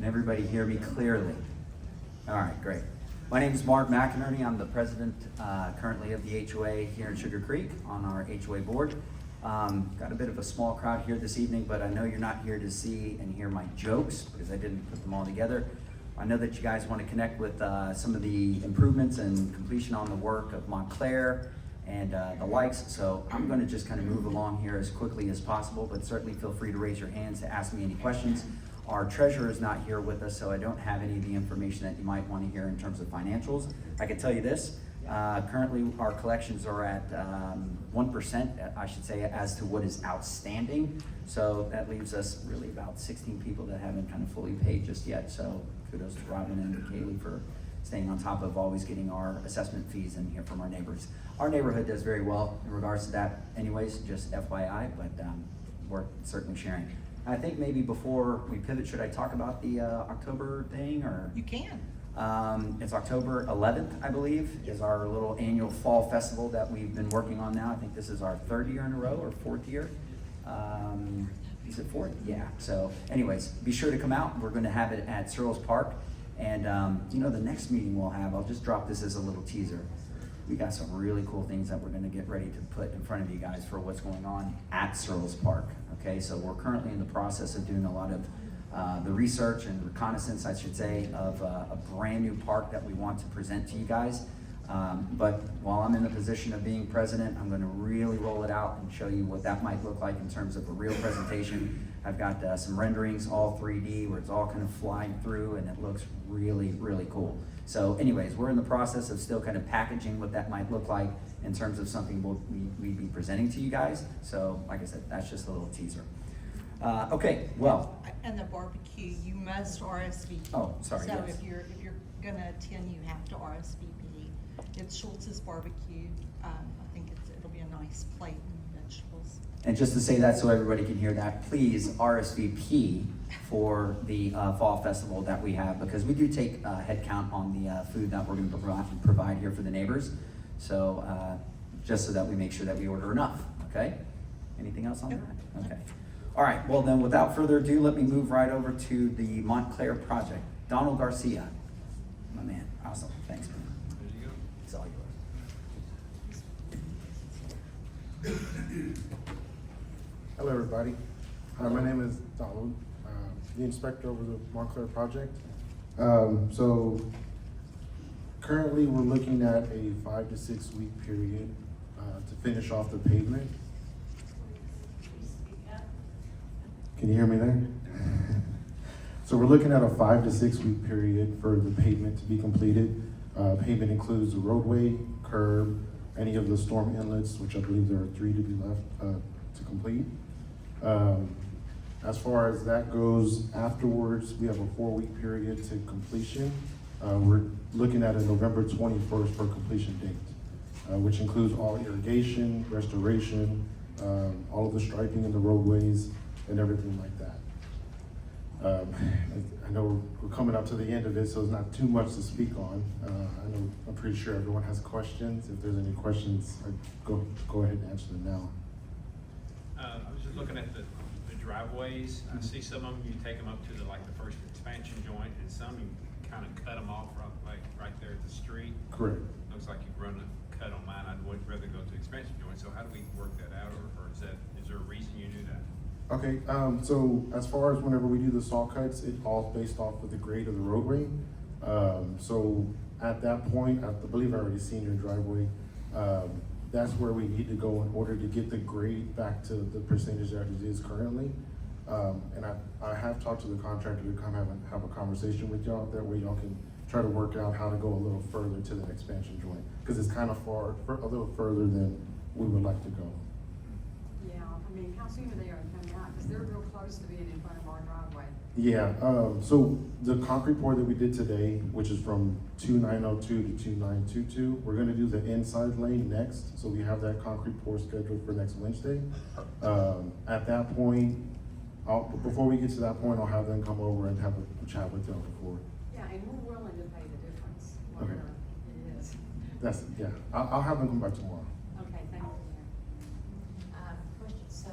everybody hear me clearly? All right, great. My name is Mark McInerney. I'm the president currently of the HOA here in Sugar Creek on our HOA board. Got a bit of a small crowd here this evening, but I know you're not here to see and hear my jokes because I didn't put them all together. I know that you guys want to connect with some of the improvements and completion on the work of Montclair and the likes, so I'm going to just kind of move along here as quickly as possible, but certainly feel free to raise your hands to ask me any questions. Our treasurer is not here with us, so I don't have any of the information that you might want to hear in terms of financials. I can tell you this, currently our collections are at 1%, I should say, as to what is outstanding. So that leaves us really about 16 people that haven't kind of fully paid just yet. So kudos to Robin and Kaylee for staying on top of always getting our assessment fees in here from our neighbors. Our neighborhood does very well in regards to that anyways, just FYI, but we're certainly sharing. I think maybe before we pivot, should I talk about the October thing or? You can. It's October 11th, I believe, is our little annual fall festival that we've been working on now. I think this is our 3rd year in a row or 4th year. Is it 4th? Yeah. So anyways, be sure to come out. We're going to have it at Searles Park. And you know, the next meeting we'll have, I'll just drop this as a little teaser. We got some really cool things that we're going to get ready to put in front of you guys for what's going on at Searles Park. Okay, so we're currently in the process of doing a lot of the research and reconnaissance, I should say, of a brand new park that we want to present to you guys. But while I'm in the position of being president, I'm going to really roll it out and show you what that might look like in terms of a real presentation. I've got some renderings, all 3D, where it's all kind of flying through, and it looks really, really cool. So anyways, we're in the process of still kind of packaging what that might look like in terms of something we'd be presenting to you guys. So like I said, that's just a little teaser. Okay, well. And the barbecue, you must RSVP. Oh, sorry, So yes. if you're gonna attend, you have to RSVP. It's Schultz's Barbecue. I think it'll be a nice plate and vegetables. And just to say that so everybody can hear that, please RSVP for the fall festival that we have, because we do take head count on the food that we're going to provide here for the neighbors. So just so that we make sure that we order enough, okay? Anything else on that? Okay. All right, well then without further ado, let me move right over to the Montclair project. Donald Garcia, my man, awesome, thanks man. There you go. It's all yours. Hello, everybody. My name is Donald, the inspector over the Montclair project. So currently, we're looking at a 5 to 6 week period to finish off the pavement. Can you hear me there? So we're looking at a 5 to 6 week period for the pavement to be completed. Pavement includes the roadway, curb, any of the storm inlets, which I believe there are 3 to be left to complete. As far as that goes, afterwards, we have a 4 week period to completion. We're looking at a November 21st for completion date, which includes all irrigation, restoration, all of the striping in the roadways, and everything like that. I know we're coming up to the end of it, so there's not too much to speak on. I'm pretty sure everyone has questions. If there's any questions, go ahead and answer them now. I was just looking at the driveways. I see some of them, you take them up to the first expansion joint, and some you kind of cut them off right there at the street. Correct. Looks like you've run a cut on mine. I'd rather go to expansion joint. So how do we work that out, or is there a reason you do that? Okay, so as far as whenever we do the saw cuts, it's all based off of the grade of the roadway. So at that point, I believe I already seen your driveway. That's where we need to go in order to get the grade back to the percentage that it is currently. And I have talked to the contractor to come have a conversation with y'all. That way y'all can try to work out how to go a little further to that expansion joint, because it's kind of a little further than we would like to go. Yeah, I mean, how soon are they gonna come out? Because they're real close to being in front of our driveway. Yeah, so the concrete pour that we did today, which is from 2902 to 2922, we're gonna do the inside lane next. So we have that concrete pour scheduled for next Wednesday. At that point, before we get to that point, I'll have them come over and have a chat with them before. Yeah, and we're willing to pay the difference, Okay. whatever it is. Yeah, I'll have them come back tomorrow. Okay, thank you. Question, so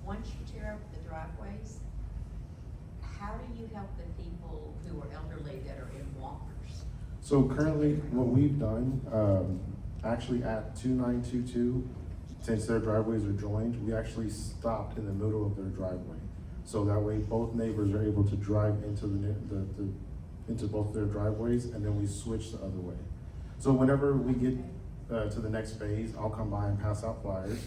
once you tear up the driveways, how do do you help the people who are elderly that are in walkers? So currently, what we've done, actually at 2922, since their driveways are joined, we actually stopped in the middle of their driveway. So that way both neighbors are able to drive into into both their driveways, and then we switch the other way. So whenever we get to the next phase, I'll come by and pass out flyers.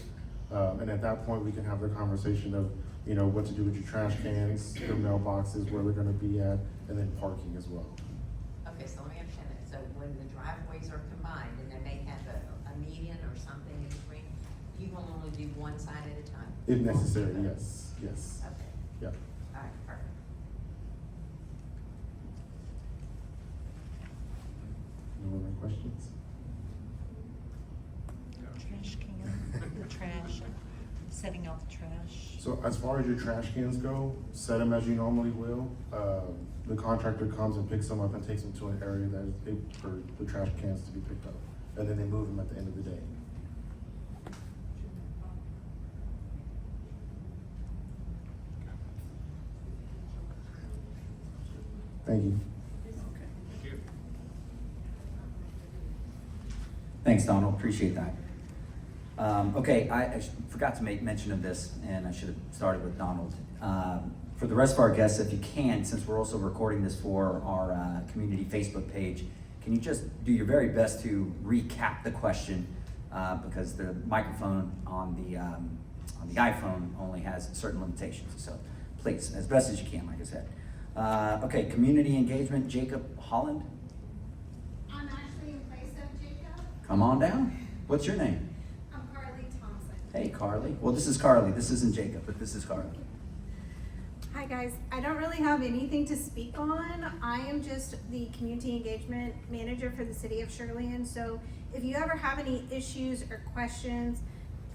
And at that point, we can have the conversation of, you know, what to do with your trash cans, your mailboxes, where they're gonna be at, and then parking as well. Okay, so let me understand that. So when the driveways are combined and they may have a median or something in between, you will only do one side at a time? If necessary, yes, yes, Okay, yeah. all right, perfect. No other questions? Trash can, the trash, setting out the trash. So as far as your trash cans go, set them as you normally will. The contractor comes and picks them up and takes them to an area that is for the trash cans to be picked up. And then they move them at the end of the day. Thank you. Thank you. Thanks, Donald, appreciate that. Okay, I forgot to make mention of this, and I should have started with Donald. For the rest of our guests, if you can, since we're also recording this for our community Facebook page, can you just do your very best to recap the question, because the microphone on the iPhone only has certain limitations. So please, as best as you can, like I said. Okay, community engagement, Jacob Holland, I'm actually in place of Jacob. come on down. What's your name? I'm Carly Thompson. Hey, Carly. Well, this is Carly. This isn't Jacob, but this is Carly. Hi guys, I don't really have anything to speak on. I am just the community engagement manager for the city of Sugar Land. So if you ever have any issues or questions,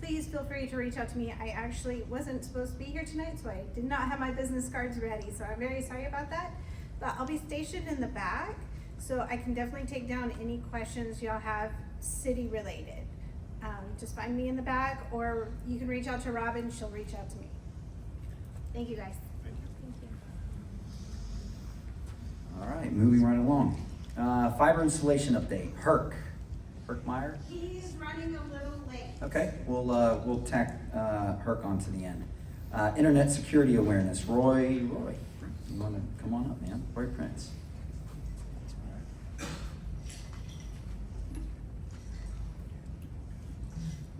please feel free to reach out to me. I actually wasn't supposed to be here tonight, so I did not have my business cards ready. So I'm very sorry about that. But I'll be stationed in the back, so I can definitely take down any questions y'all have city related. Just find me in the back, or you can reach out to Robin, she'll reach out to me. Thank you guys. Thank you. Thank you. All right, moving right along. Fiber installation update. Herc Meyer. He is running a little late. Okay, we'll tack Herc onto the end. Internet security awareness. Roy, you want to come on up, man? Roy Prince.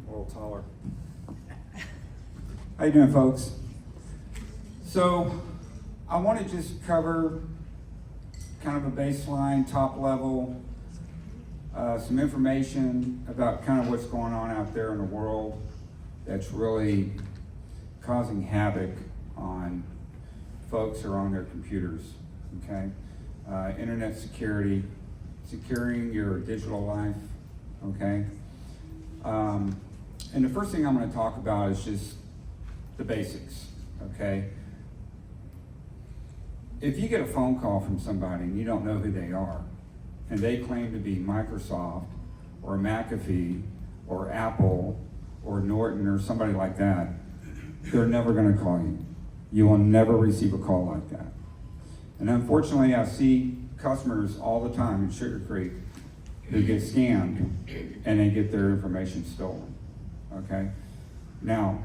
A little taller. How you doing, folks? So, I want to just cover kind of a baseline, top level, some information about kind of what's going on out there in the world that's really causing havoc on folks who are on their computers, okay? Internet security, securing your digital life, okay? And the first thing I'm going to talk about is just the basics, okay? If you get a phone call from somebody and you don't know who they are, and they claim to be Microsoft or McAfee or Apple or Norton or somebody like that, they're never going to call you. You will never receive a call like that. And unfortunately, I see customers all the time in Sugar Creek who get scammed and they get their information stolen, okay? Now,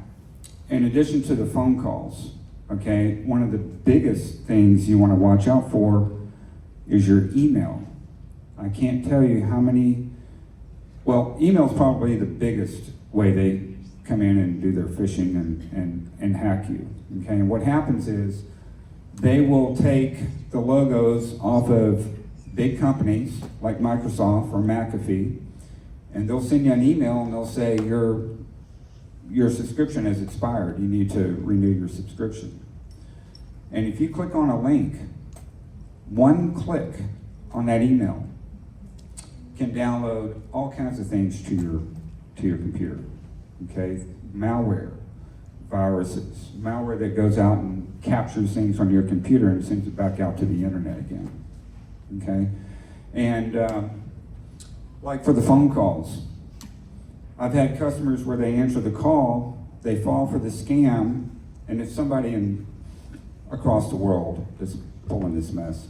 in addition to the phone calls, okay, one of the biggest things you want to watch out for is your email. I can't tell you how many, well, email's probably the biggest way they come in and do their phishing and hack you, okay? And what happens is they will take the logos off of big companies like Microsoft or McAfee, and they'll send you an email and they'll say your subscription has expired. You need to renew your subscription. And if you click on a link, one click on that email can download all kinds of things to your computer. Okay, malware, viruses, malware that goes out and captures things from your computer and sends it back out to the internet again. Okay, and like for the phone calls, I've had customers where they answer the call, they fall for the scam, and it's somebody in across the world that's pulling this mess.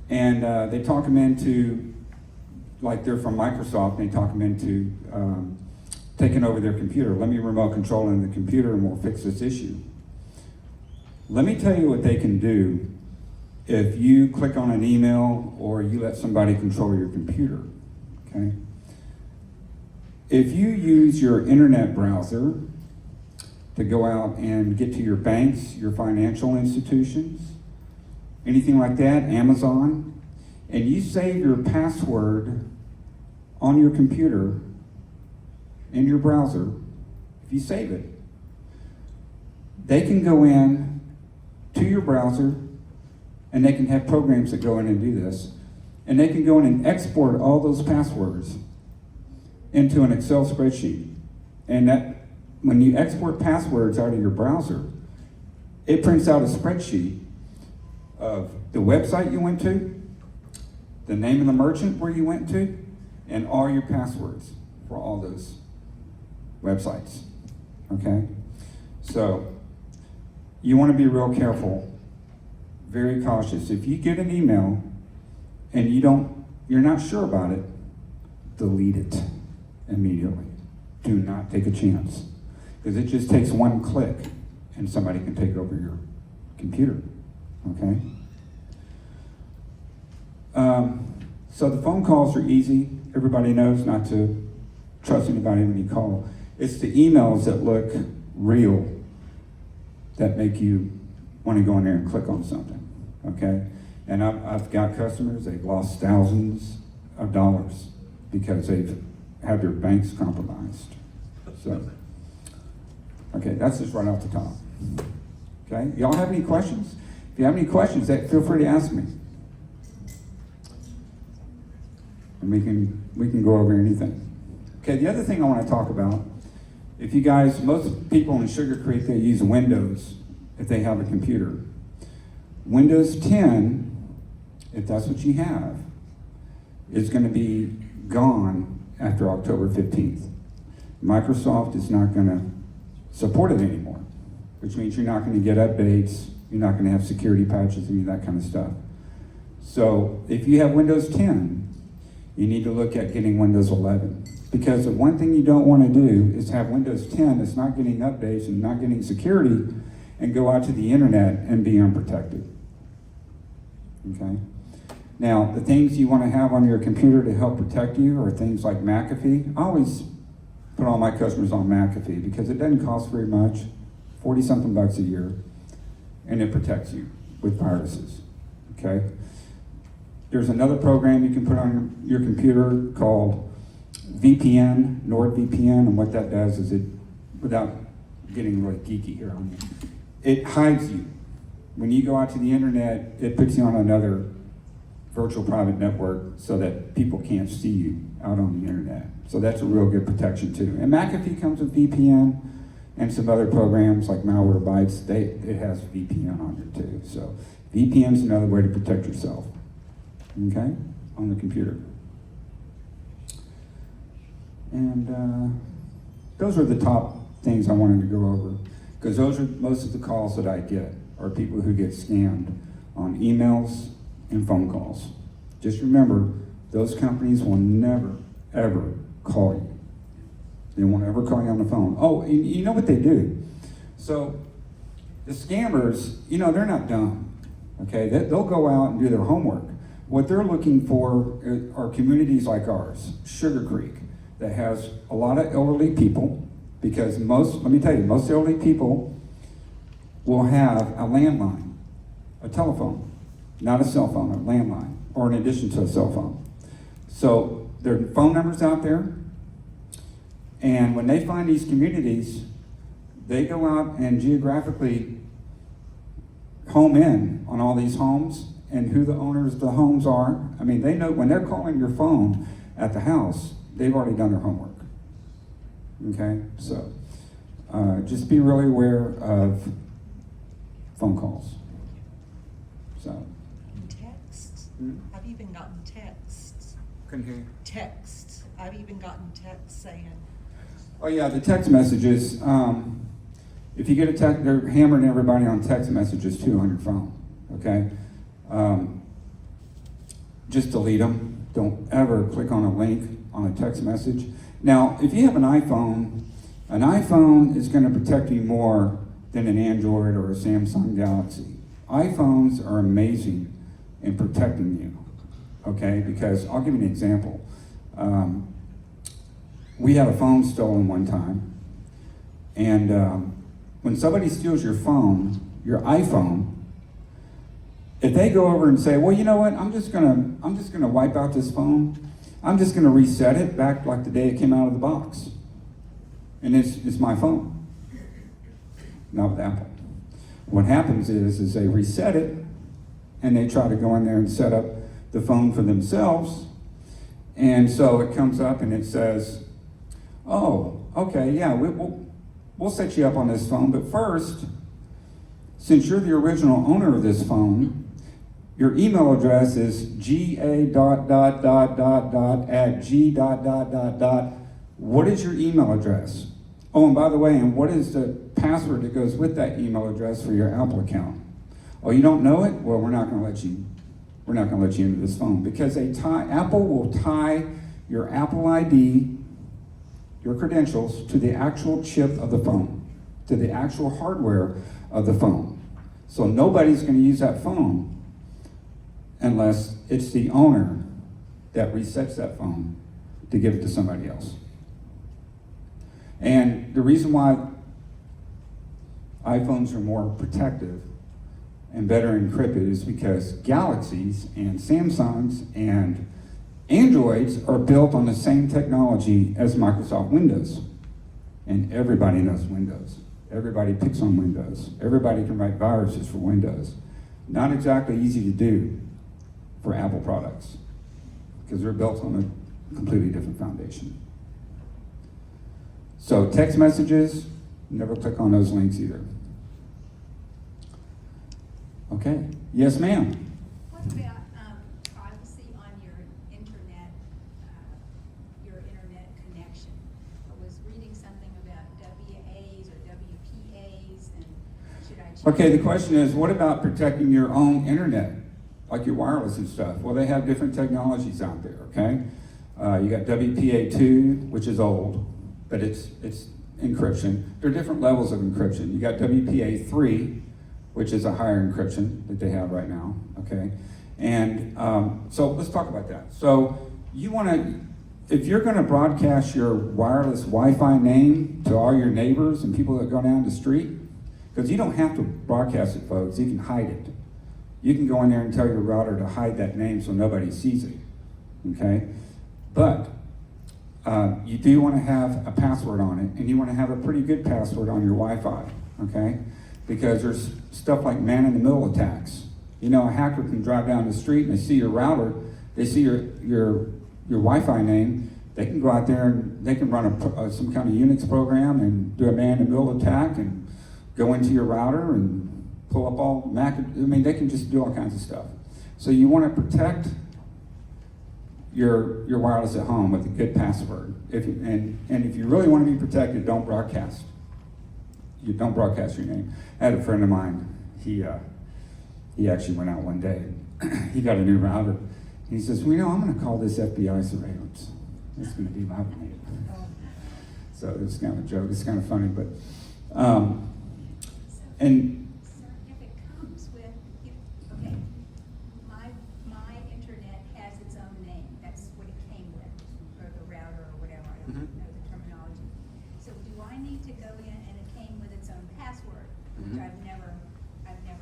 And they talk them into, like they're from Microsoft, and they talk them into taking over their computer. Let me remote control in the computer and we'll fix this issue. Let me tell you what they can do if you click on an email or you let somebody control your computer, okay? If you use your internet browser to go out and get to your banks, your financial institutions, anything like that, Amazon, and you save your password on your computer in your browser, if you save it, they can go in to your browser and they can have programs that go in and do this, and they can go in and export all those passwords into an Excel spreadsheet. And that, when you export passwords out of your browser, it prints out a spreadsheet of the website you went to, the name of the merchant where you went to, and all your passwords for all those websites, okay? So, you want to be real careful, very cautious. If you get an email and you're not sure about it, delete it immediately. Do not take a chance, because it just takes one click and somebody can take over your computer, okay? So the phone calls are easy. Everybody knows not to trust anybody when you call. It's the emails that look real that make you want to go in there and click on something, okay? And I've got customers, they've lost thousands of dollars because they've had their banks compromised. So, okay, that's just right off the top. Okay, y'all have any questions? If you have any questions, feel free to ask me. And we can go over anything. Okay, the other thing I want to talk about, if you guys, most people in Sugar Creek, they use Windows if they have a computer. Windows 10, if that's what you have, is going to be gone after October 15th. Microsoft is not going to support it anymore, which means you're not going to get updates, you're not going to have security patches, any of that kind of stuff. So if you have Windows 10, you need to look at getting Windows 11. Because the one thing you don't want to do is have Windows 10 that's not getting updates and not getting security and go out to the internet and be unprotected. Okay? Now, the things you want to have on your computer to help protect you are things like McAfee. I always put all my customers on McAfee because it doesn't cost very much, 40-something bucks a year, and it protects you with viruses, okay? There's another program you can put on your computer called VPN, NordVPN, and what that does is it, without getting really geeky here on you, it hides you. When you go out to the internet, it puts you on another virtual private network so that people can't see you out on the internet. So that's a real good protection too. And McAfee comes with VPN and some other programs like Malwarebytes, it has VPN on it too. So VPN is another way to protect yourself, okay, on the computer. And those are the top things I wanted to go over, because those are most of the calls that I get are people who get scammed on emails and phone calls. Just remember, those companies will never, ever call you. They won't ever call you on the phone. Oh, and you know what they do? So the scammers, you know, they're not dumb, okay? They'll go out and do their homework. What they're looking for are communities like ours, Sugar Creek, that has a lot of elderly people, because let me tell you, most elderly people will have a landline, a telephone, not a cell phone, a landline, or in addition to a cell phone. So there are phone numbers out there, and when they find these communities, they go out and geographically home in on all these homes and who the owners of the homes are. I mean, they know when they're calling your phone at the house, they've already done their homework. Okay, so just be really aware of phone calls. So. Texts? Hmm? I've even gotten texts. Couldn't hear you. Texts. I've even gotten texts saying, Oh yeah, the text messages. If you get a text, they're hammering everybody on text messages too on your phone, okay? Just delete them. Don't ever click on a link on a text message. Now, if you have an iPhone is going to protect you more than an Android or a Samsung Galaxy. iPhones are amazing in protecting you, okay? Because I'll give you an example. We had a phone stolen one time, and when somebody steals your phone, your iPhone, if they go over and say, well, you know what, I'm just gonna wipe out this phone, I'm just gonna reset it back like the day it came out of the box. And it's my phone. Not with Apple. What happens is they reset it, and they try to go in there and set up the phone for themselves, and so it comes up and it says, oh, okay, yeah, we'll set you up on this phone, but first, since you're the original owner of this phone, your email address is ga ... What is your email address? Oh, and by the way, and what is the password that goes with that email address for your Apple account? Oh, you don't know it? Well, we're not going to let you into this phone, because Apple will tie your Apple ID, your credentials, to the actual chip of the phone, to the actual hardware of the phone. So nobody's going to use that phone unless it's the owner that resets that phone to give it to somebody else. And the reason why iPhones are more protective and better encrypted is because Galaxies and Samsungs and Androids are built on the same technology as Microsoft Windows. And everybody knows Windows. Everybody picks on Windows. Everybody can write viruses for Windows. Not exactly easy to do for Apple products, because they're built on a completely different foundation. So text messages, never click on those links either. Okay, yes ma'am. What about privacy on your internet connection? I was reading something about WAs or WPAs, and should I change? Okay, the question is, what about protecting your own internet, like your wireless and stuff? Well, they have different technologies out there, okay? You got WPA2, which is old, but it's encryption. There are different levels of encryption. You got WPA3, which is a higher encryption that they have right now, okay? And so let's talk about that. So you wanna, if you're gonna broadcast your wireless Wi-Fi name to all your neighbors and people that go down the street, because you don't have to broadcast it, folks, you can hide it. You can go in there and tell your router to hide that name so nobody sees it, okay? But you do want to have a password on it, and you want to have a pretty good password on your Wi-Fi, okay? Because there's stuff like man-in-the-middle attacks. You know, a hacker can drive down the street and they see your router, they see your Wi-Fi name, they can go out there and they can run some kind of Unix program and do a man-in-the-middle attack and go into your router and pull up all Mac. I mean, they can just do all kinds of stuff. So you want to protect your wireless at home with a good password. And if you really want to be protected, don't broadcast. You don't broadcast your name. I had a friend of mine. He actually went out one day. He got a new router. He says, well, you know, I'm going to call this FBI surveillance. It's going to be my name. So it's kind of a joke. It's kind of funny, but and. So if it comes with, okay, my internet has its own name. That's what it came with, or the router or whatever. I don't know the terminology. So do I need to go in, and it came with its own password, which I've never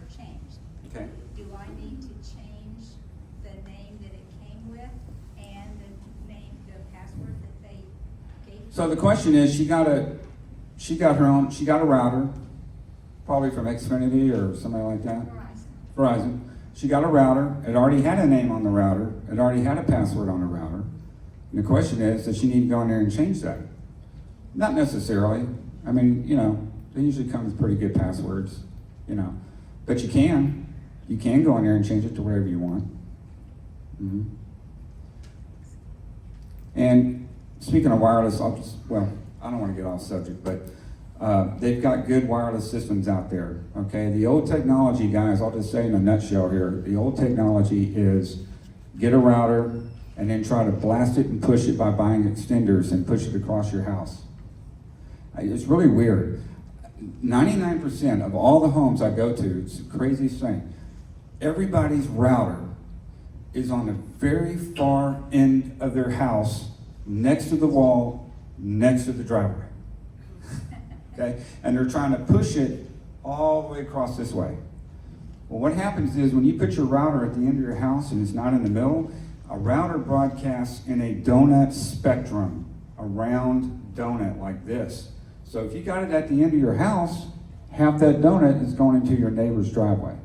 changed. Okay. Do I need to change the name that it came with and the password that they gave? So the question is, she got a router, probably from Xfinity or somebody like that. Verizon. She got a router. It already had a name on the router. It already had a password on the router. And the question is, does she need to go in there and change that? Not necessarily. I mean, you know, they usually come with pretty good passwords, you know. But you can go in there and change it to whatever you want. Mm-hmm. And speaking of wireless, I don't want to get off subject, but They've got good wireless systems out there, okay? The old technology, guys, I'll just say in a nutshell here, the old technology is get a router and then try to blast it and push it by buying extenders and push it across your house. It's really weird. 99% of all the homes I go to, it's the craziest thing, everybody's router is on the very far end of their house, next to the wall, next to the driveway. Okay? And they're trying to push it all the way across this way. Well, what happens is when you put your router at the end of your house and it's not in the middle, a router broadcasts in a donut spectrum, a round donut like this. So if you got it at the end of your house, half that donut is going into your neighbor's driveway,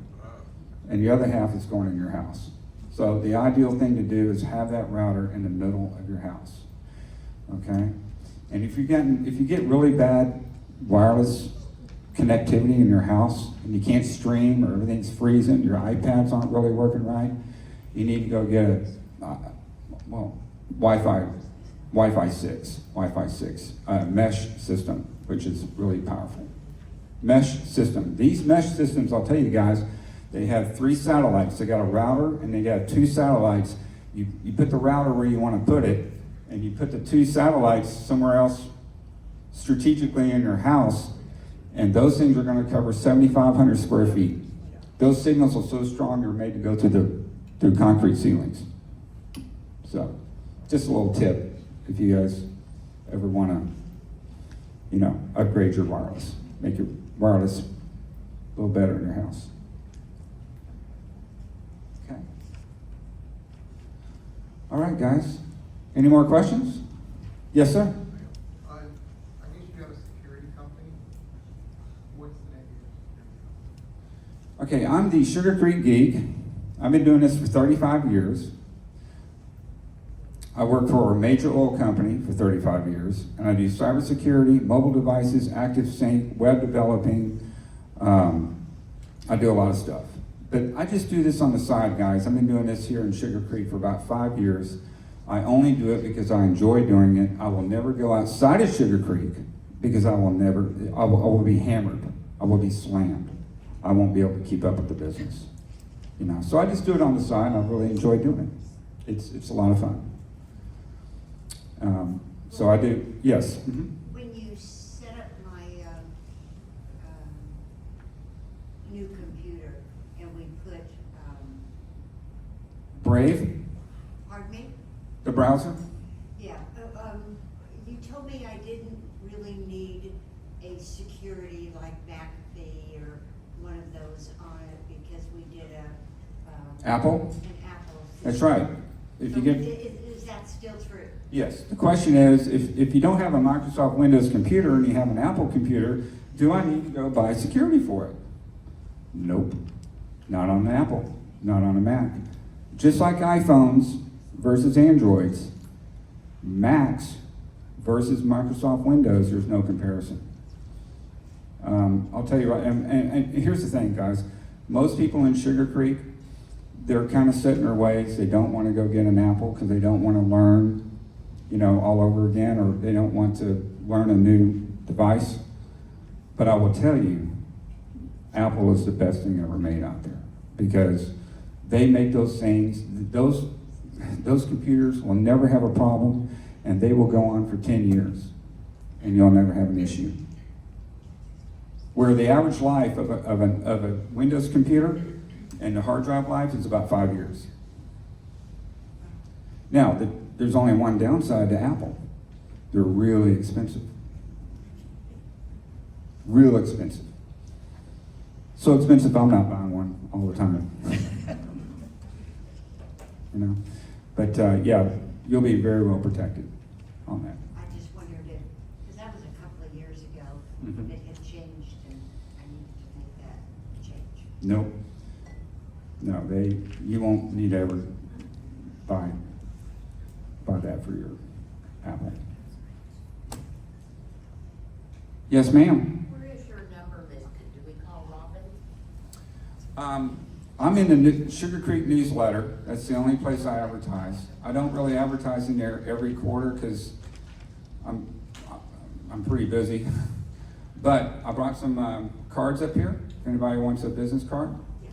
and the other half is going in your house. So the ideal thing to do is have that router in the middle of your house, okay? And if you get really bad wireless connectivity in your house, and you can't stream, or everything's freezing, your iPads aren't really working right, you need to go get a Wi-Fi 6 mesh system, which is really powerful. Mesh system. These mesh systems, I'll tell you guys, they have 3 satellites. They got a router and they got 2 satellites. You put the router where you want to put it, and you put the 2 satellites somewhere else strategically in your house, and those things are going to cover 7,500 square feet. Those signals are so strong they're made to go through concrete ceilings. So, just a little tip if you guys ever want to, upgrade your wireless, make your wireless a little better in your house. Okay. All right, guys. Any more questions? Yes, sir. I guess you have a security company. What's the name of your security company? Okay, I'm the Sugar Creek Geek. I've been doing this for 35 years. I work for a major oil company for 35 years, and I do cybersecurity, mobile devices, active sync, web developing. I do a lot of stuff. But I just do this on the side, guys. I've been doing this here in Sugar Creek for about 5 years. I only do it because I enjoy doing it. I will never go outside of Sugar Creek because I will be hammered. I will be slammed. I won't be able to keep up with the business. So I just do it on the side, and I really enjoy doing it. It's a lot of fun. So I do, yes. Mm-hmm. When you set up my new computer and we put, Brave, pardon me? the browser. Yeah, you told me I didn't really need a security like McAfee or one of those on it because we did Apple? an Apple. That's right. If you get, Is that still true? yes. The question is, if you don't have a Microsoft Windows computer and you have an Apple computer, do I need to go buy security for it? Nope. Not on an Apple. Not on a Mac. Just like iPhones versus Androids, Macs versus Microsoft Windows, there's no comparison. I'll tell you what, and here's the thing, guys. Most people in Sugar Creek, they're kind of set in their ways. They don't want to go get an Apple because they don't want to learn, all over again, or they don't want to learn a new device. But I will tell you, Apple is the best thing ever made out there because they make those things, those computers will never have a problem, and they will go on for 10 years, and you'll never have an issue. Where the average life of a Windows computer and the hard drive life is about 5 years. Now, there's only one downside to Apple. They're really expensive. Real expensive. So expensive I'm not buying one all the time. But yeah, you'll be very well protected on that. I just wondered if, because that was a couple of years ago, Mhm. it had changed and I needed to make that change. Nope. No, you won't need to ever buy that for your Apple. Yes, ma'am. Where is your number listed? Do we call Robin? I'm in the Sugar Creek newsletter. That's the only place I advertise. I don't really advertise in there every quarter because I'm pretty busy. But I brought some cards up here. If anybody wants a business card, Yes.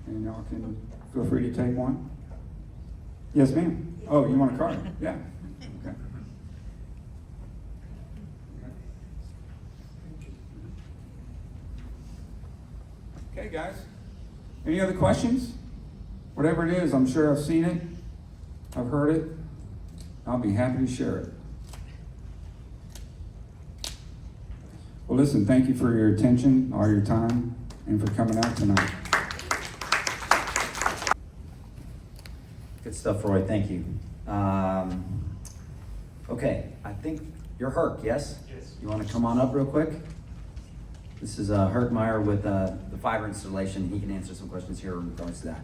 and y'all can feel free to take one. Yes, ma'am. Oh, you want a card? Yeah. Okay. Okay, guys. Any other questions? Whatever it is, I'm sure I've seen it. I've heard it. I'll be happy to share it. Well, listen, thank you for your attention, all your time, and for coming out tonight. Good stuff, Roy, thank you. Okay, I think you're Herc, yes? Yes. You wanna come on up real quick? This is Herc Meyer with the fiber installation. He can answer some questions here in regards to that.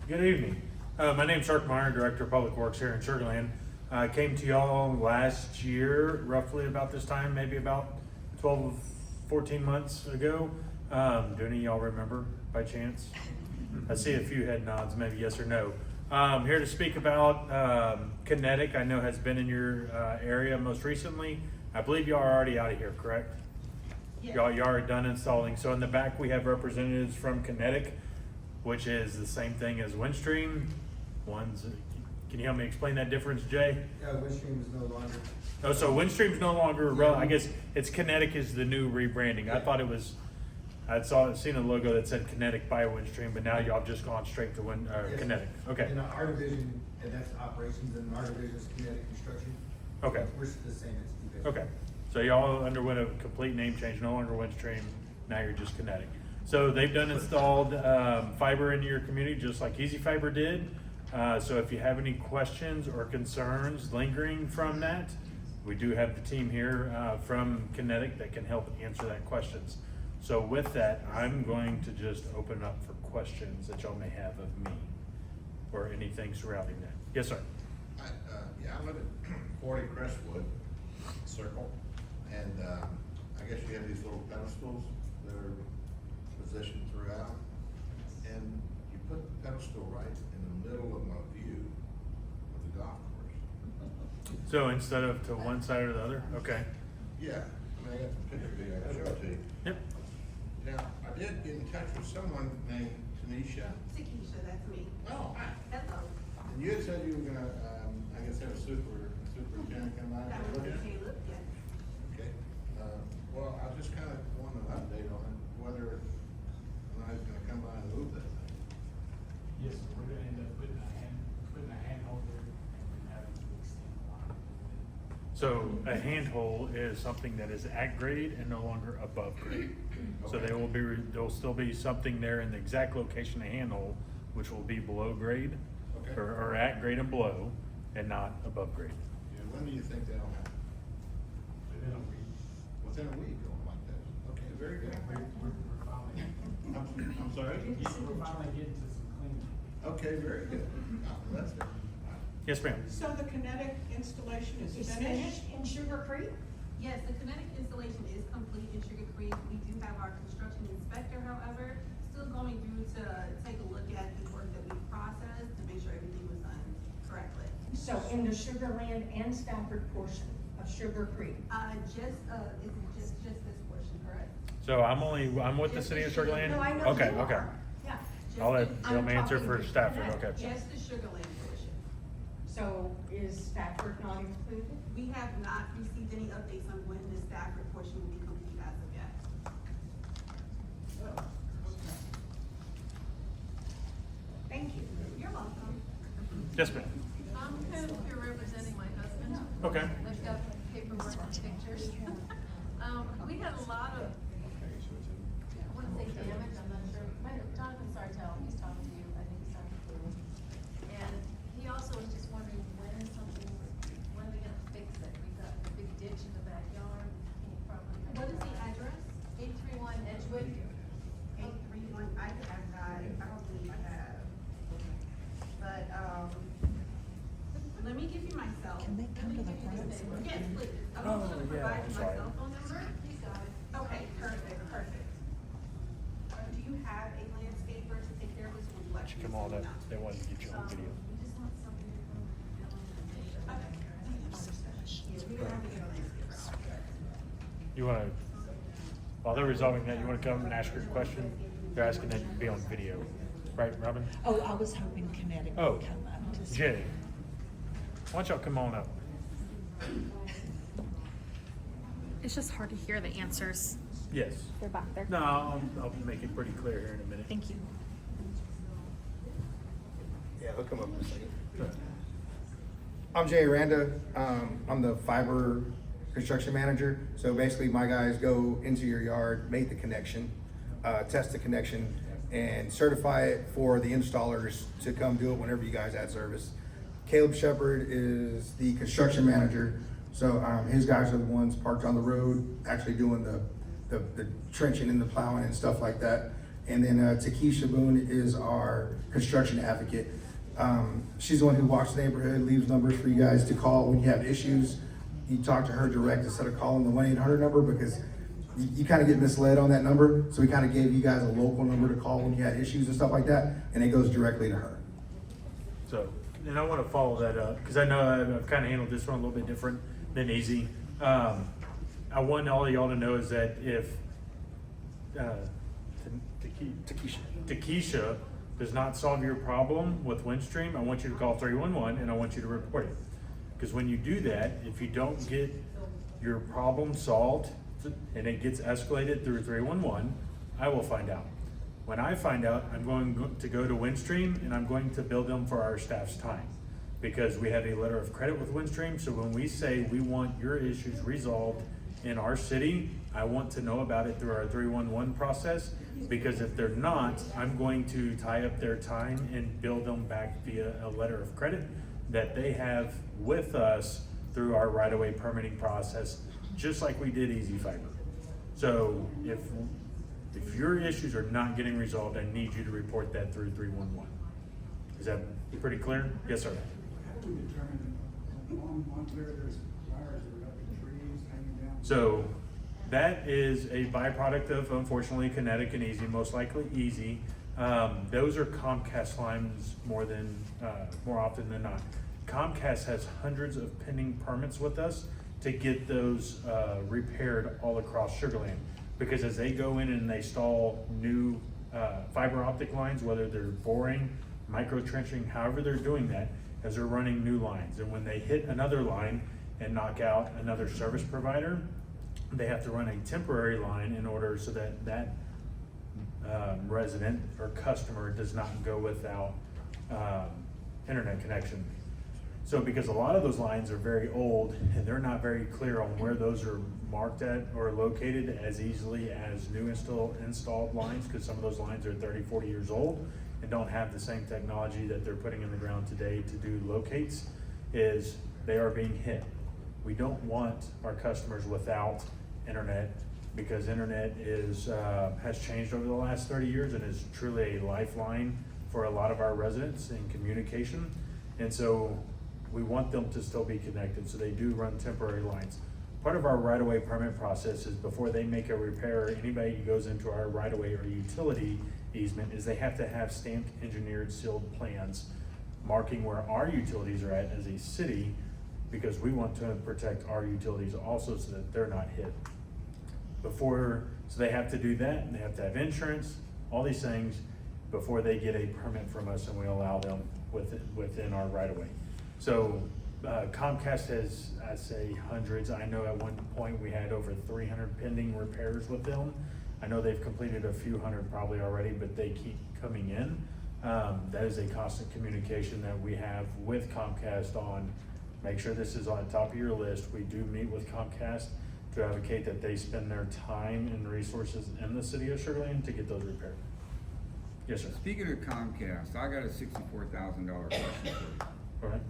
Good evening. My name's Scha, Meyer, Director of Public Works here in Sugar Land. I came to y'all last year, roughly about this time, maybe about 12, 14 months ago. Do any of y'all remember by chance? I see a few head nods, maybe yes or no. Here to speak about Kinetic. I know has been in your area most recently. I believe y'all are already out of here, correct? Yes. Y'all are done installing. So in the back we have representatives from Kinetic, which is the same thing as Windstream. Can you help me explain that difference, Jay? Yeah, Windstream is no longer. Oh, so Windstream's no longer I guess it's Kinetic is the new rebranding. I thought it was. Seen a logo that said Kinetic by Windstream, but now y'all have just gone straight to Yes. Kinetic. Okay. And our division, and that's operations, and our division is Kinetic Construction. Okay. We're the same entity. Okay. So y'all underwent a complete name change, no longer Windstream, now you're just Kinetic. So they've done installed fiber into your community just like Easy Fiber did. So if you have any questions or concerns lingering from that, we do have the team here from Kinetic that can help answer that questions. So with that, I'm going to just open up for questions that y'all may have of me or anything surrounding that. Yes, sir. I live at 40 Crestwood Circle, and I guess you have these little pedestals that are positioned throughout, and you put the pedestal right in the middle of my view of the golf course. So instead of to one side or the other? Okay. Yeah, I mean, I got some pictures here, I can show it to you. Yep. Now, I did get in touch with someone named Tanisha. Keisha, that's me. Oh, hi. Hello. And you had said you were gonna, I guess, have a superintendent come by That and was look at it? Caleb, yes. Okay, well, I just kind of want an update on it, whether or not he's gonna come by and move that thing. Yes, we're gonna end up putting a handhold there and having to extend the line. So a handhold is something that is at grade and no longer above grade. So Okay. there'll still be something there in the exact location of handhold, which will be below grade Okay. or at grade and below and not above grade. Yeah, when do you think that'll happen? Within a week. Within a week, or like that? Okay, very good. We're finally, I'm sorry? we're finally getting to some cleaning. Okay, very good. Oh, that's good. Yes, ma'am. So the kinetic installation is Is finished? finished in Sugar Creek? Yes, the kinetic installation is complete in Sugar Creek. We do have our construction inspector, however, still going through to take a look at the work that we processed to make sure everything was done correctly. So in the Sugar Land and Stafford portion of Sugar Creek? Is it just this portion, correct? So I'm with the city of Sugar Land? No, I know Okay, you okay. are. Yeah. I'll let Just the- them I'm answer talking for to Stafford, Kinetic. okay. Just the Sugar Land portion. So is Stafford not included? We have not received any updates on when the Stafford portion will be complete as of yet. Thank you. You're welcome. Yes, ma'am. I'm kind of here representing my husband. Okay. I've got paperwork and pictures. We had a lot of, I wanna say damage, I'm not sure. Jonathan Sartell, he's talking to you, I think he's talking to you. And he also was just wondering when are they gonna fix it? We've got a big ditch in the backyard. Can you probably- What is the address? 831 Edgewood. 831, I have that, I don't believe I have. But, let me give you my cell. Can they come to the front? Yes, please. I'm Oh, just gonna yeah, provide I'm you my sorry. cell phone number. He's got it. Okay, perfect. Do you have a landscaper to take care of this? Would you like me to Come on, send that, it out? they wanted to get you on video. We just want somebody to come down and take Okay. Yeah, we don't have to get a landscaper out. You wanna, while they're resolving that, you wanna come and ask your question? They're asking that you be on video, right, Robin? Oh, I was hoping Kinetic Oh, would come up to speak. Jay, why don't y'all come on up? It's just hard to hear the answers. Yes. They're back there. No, I'll make it pretty clear here in a minute. Thank you. Yeah, he'll come up in a second. I'm Jay Aranda. I'm the fiber construction manager. So basically my guys go into your yard, make the connection, test the connection, and certify it for the installers to come do it whenever you guys add service. Caleb Shepard is the construction manager. So his guys are the ones parked on the road, actually doing the trenching and the plowing and stuff like that. And then Takesha Boone is our construction advocate. She's the one who walks the neighborhood, leaves numbers for you guys to call when you have issues. You talk to her direct instead of calling the 1-800 number, because you kind of get misled on that number. So we kind of gave you guys a local number to call when you had issues and stuff like that, and it goes directly to her. So, and I want to follow that up, because I know I've kind of handled this one a little bit different than Easy. I want all of y'all to know is that if Takesha does not solve your problem with Windstream, I want you to call 311 and I want you to report it. Because when you do that, if you don't get your problem solved and it gets escalated through 311, I will find out. When I find out, I'm going to go to Windstream and I'm going to bill them for our staff's time, because we have a letter of credit with Windstream. So when we say we want your issues resolved in our city, I want to know about it through our 311 process, because if they're not, I'm going to tie up their time and bill them back via a letter of credit that they have with us through our right-of-way permitting process, just like we did Easy Fiber. So if your issues are not getting resolved, I need you to report that through 311. Is that pretty clear? Yes, sir. So that is a byproduct of, unfortunately, Kinetic and Easy, most likely Easy. Those are Comcast lines more often than not. Comcast has hundreds of pending permits with us to get those repaired all across Sugar Land, because as they go in and they install new fiber optic lines, whether they're boring, micro trenching, however they're doing that, as they're running new lines. And when they hit another line and knock out another service provider, they have to run a temporary line in order so that that resident or customer does not go without internet connection. So because a lot of those lines are very old and they're not very clear on where those are marked at or located as easily as new installed lines, because some of those lines are 30, 40 years old and don't have the same technology that they're putting in the ground today to do locates, is they are being hit. We don't want our customers without internet, because internet has changed over the last 30 years and is truly a lifeline for a lot of our residents in communication. And so we want them to still be connected, so they do run temporary lines. Part of our right-of-way permit process is before they make a repair, anybody who goes into our right-of-way or utility easement, is they have to have stamped, engineered, sealed plans marking where our utilities are at as a city, because we want to protect our utilities also so that they're not hit. So they have to do that, and they have to have insurance, all these things, before they get a permit from us and we allow them within our right-of-way. So Comcast has, I say, hundreds. I know at one point we had over 300 pending repairs with them. I know they've completed a few hundred probably already, but they keep coming in. That is a constant communication that we have with Comcast on, make sure this is on top of your list. We do meet with Comcast to advocate that they spend their time and resources in the city of Sugar Land to get those repaired. Yes, sir. Speaking of Comcast, I got a $64,000 question for you. All right.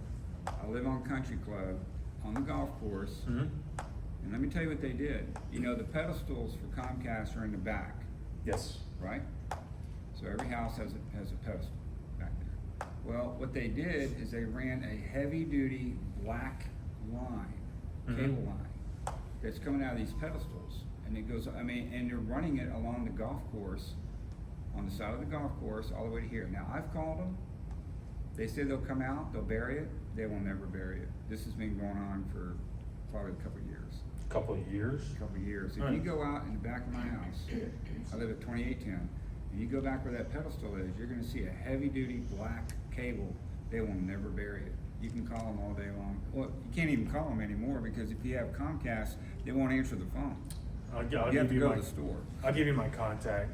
I live on Country Club on the golf course, Mm-hmm. and let me tell you what they did. You know, the pedestals for Comcast are in the back, Yes. right? So every house has a pedestal back there. Well, what they did is they ran a heavy-duty black line, cable line, that's coming out of these pedestals, and it goes. And they're running it along the golf course, on the side of the golf course, all the way to here. Now, I've called them. They say they'll come out, they'll bury it. They will never bury it. This has been going on for probably a couple of years. Couple of years. couple of years. If Right. you go out in the back of my house, I live at 2810, and you go back where that pedestal is, you're gonna see a heavy-duty black cable. They will never bury it. You can call them all day long. Well, you can't even call them anymore, because if you have Comcast, they won't answer the phone. I'll You have give to you go my to the store. I'll give you my contact.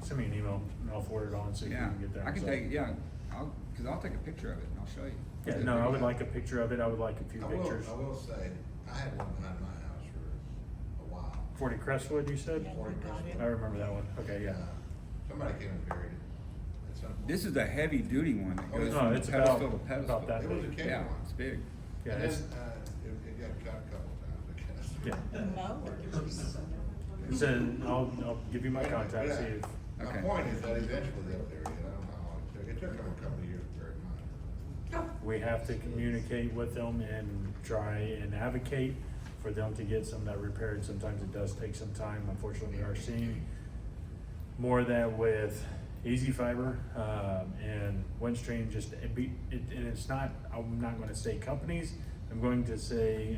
Send me an email and I'll forward it on so you Yeah, can get that. I can result. take, yeah, I'll take a picture of it and I'll show you. Yeah, no, I would like a picture of it. I would like a few pictures. I will say, I had one behind my house for a while. 40 Crestwood, you said? Yeah, 40 we got it. I remember that one. Okay, yeah. Somebody came and buried it at some point. This is the heavy-duty one that Oh, goes no, from it's pedestal about- to pedestal. about that It was a cable Yeah, one. it's big. Yeah, And it's, then, it got cut a couple times, I guess. yeah. No, So I'll give you my contact, see if, My Okay. point is that eventually they'll bury it. I don't know how long it took. It took them a couple of years to bury mine. we have to communicate with them and try and advocate for them to get some of that repaired. Sometimes it does take some time. Unfortunately, we are seeing more of that with Easy Fiber, and Windstream. Just, and it's not, I'm not gonna say companies, I'm going to say,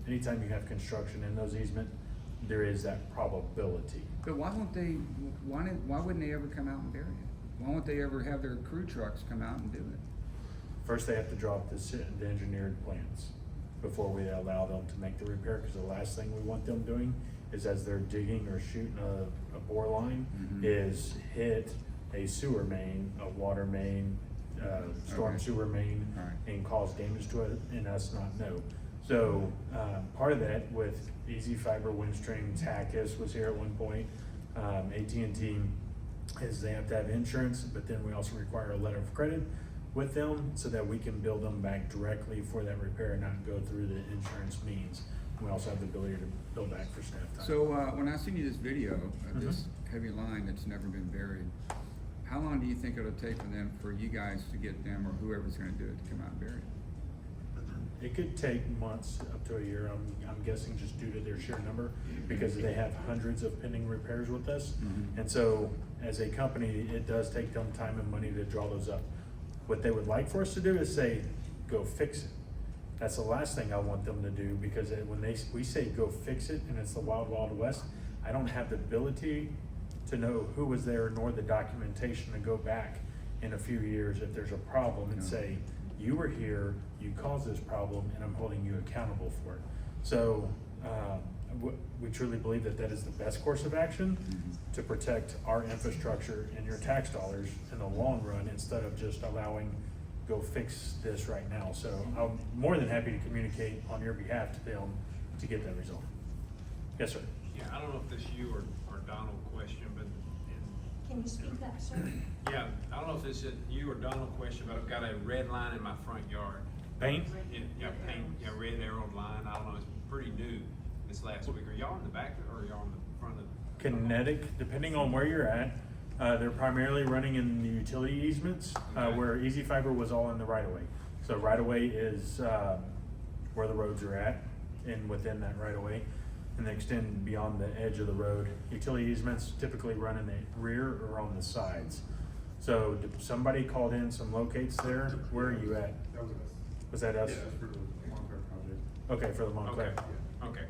anytime you have construction in those easements, there is that probability. But why won't they, why wouldn't they ever come out and bury it? Why won't they ever have their crew trucks come out and do it? First, they have to draw up the engineered plans before we allow them to make the repair, because the last thing we want them doing is, as they're digging or shooting a bore line, Mhm. is hit a sewer main, a water main, storm Okay. sewer main, Alright. and cause damage to it and us not know. So, part of that with Easy Fiber, Windstream, Tachys was here at one point, AT&T, is they have to have insurance, but then we also require a letter of credit with them so that we can bill them back directly for that repair and not go through the insurance means. We also have the ability to bill back for staff time. So, when I send you this video of this heavy line that's never been buried, how long do you think it'll take for them, for you guys to get them or whoever's gonna do it to come out and bury it? It could take months up to a year, I'm guessing, just due to their sheer number, because they have hundreds of pending repairs with us. Mhm. And so, as a company, it does take them time and money to draw those up. What they would like for us to do is say, go fix it. That's the last thing I want them to do, because when we say go fix it, and it's the wild, wild west, I don't have the ability to know who was there, nor the documentation to go back in a few years if there's a problem and No. say, you were here, you caused this problem, and I'm holding you accountable for it. So, we truly believe that that is the best course of action to protect our infrastructure and your tax dollars in the long run, instead of just allowing, go fix this right now. So I'm more than happy to communicate on your behalf to them to get that result. Yes, sir. Yeah, I don't know if this you or Donald question, but Can you speak up, sir? yeah, I don't know if this is you or Donald question, but I've got a red line in my front yard. Paint? Yeah, paint, yeah, red arrowed line. I don't know, it's pretty new this last week. Are y'all in the back or are y'all in the front of the? Kinetic, depending on where you're at, they're primarily running in the utility easements, Okay. where Easy Fiber was all in the right of way. So right of way is, where the roads are at, and within that right of way, and they extend beyond the edge of the road. Utility easements typically run in the rear or on the sides. So somebody called in some locates there, where are you at? That was us. Was that us? Yeah, that's for the Montclair project. Okay, for the Montclair. Okay, okay.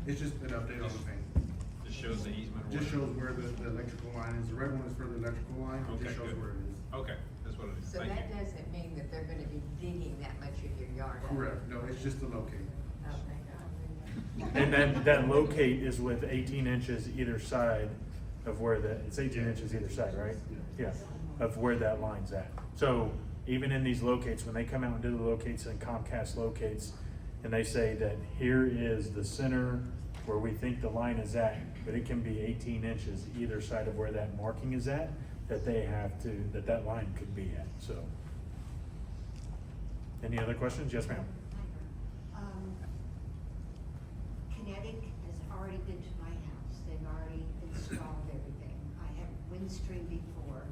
It's just an update on the paint. Just shows the easement. or Just whatever. shows where the electrical line is. The red one is for the electrical line. It Okay, just shows good. where it is. Okay, that's what it is. So Thank that you. doesn't mean that they're gonna be digging that much of your yard up? Correct. No, it's just to locate. Oh, thank God. And then that locate is with 18 inches either side of where it's 18 inches either side, right? Yeah, of where that line's at. So even in these locates, when they come out and do the locates and Comcast locates, and they say that here is the center where we think the line is at, but it can be 18 inches either side of where that marking is at, that they have to, that line could be at, so. Any other questions? Yes, ma'am. Kinetic has already been to my house, they've already installed everything. I had Windstream before.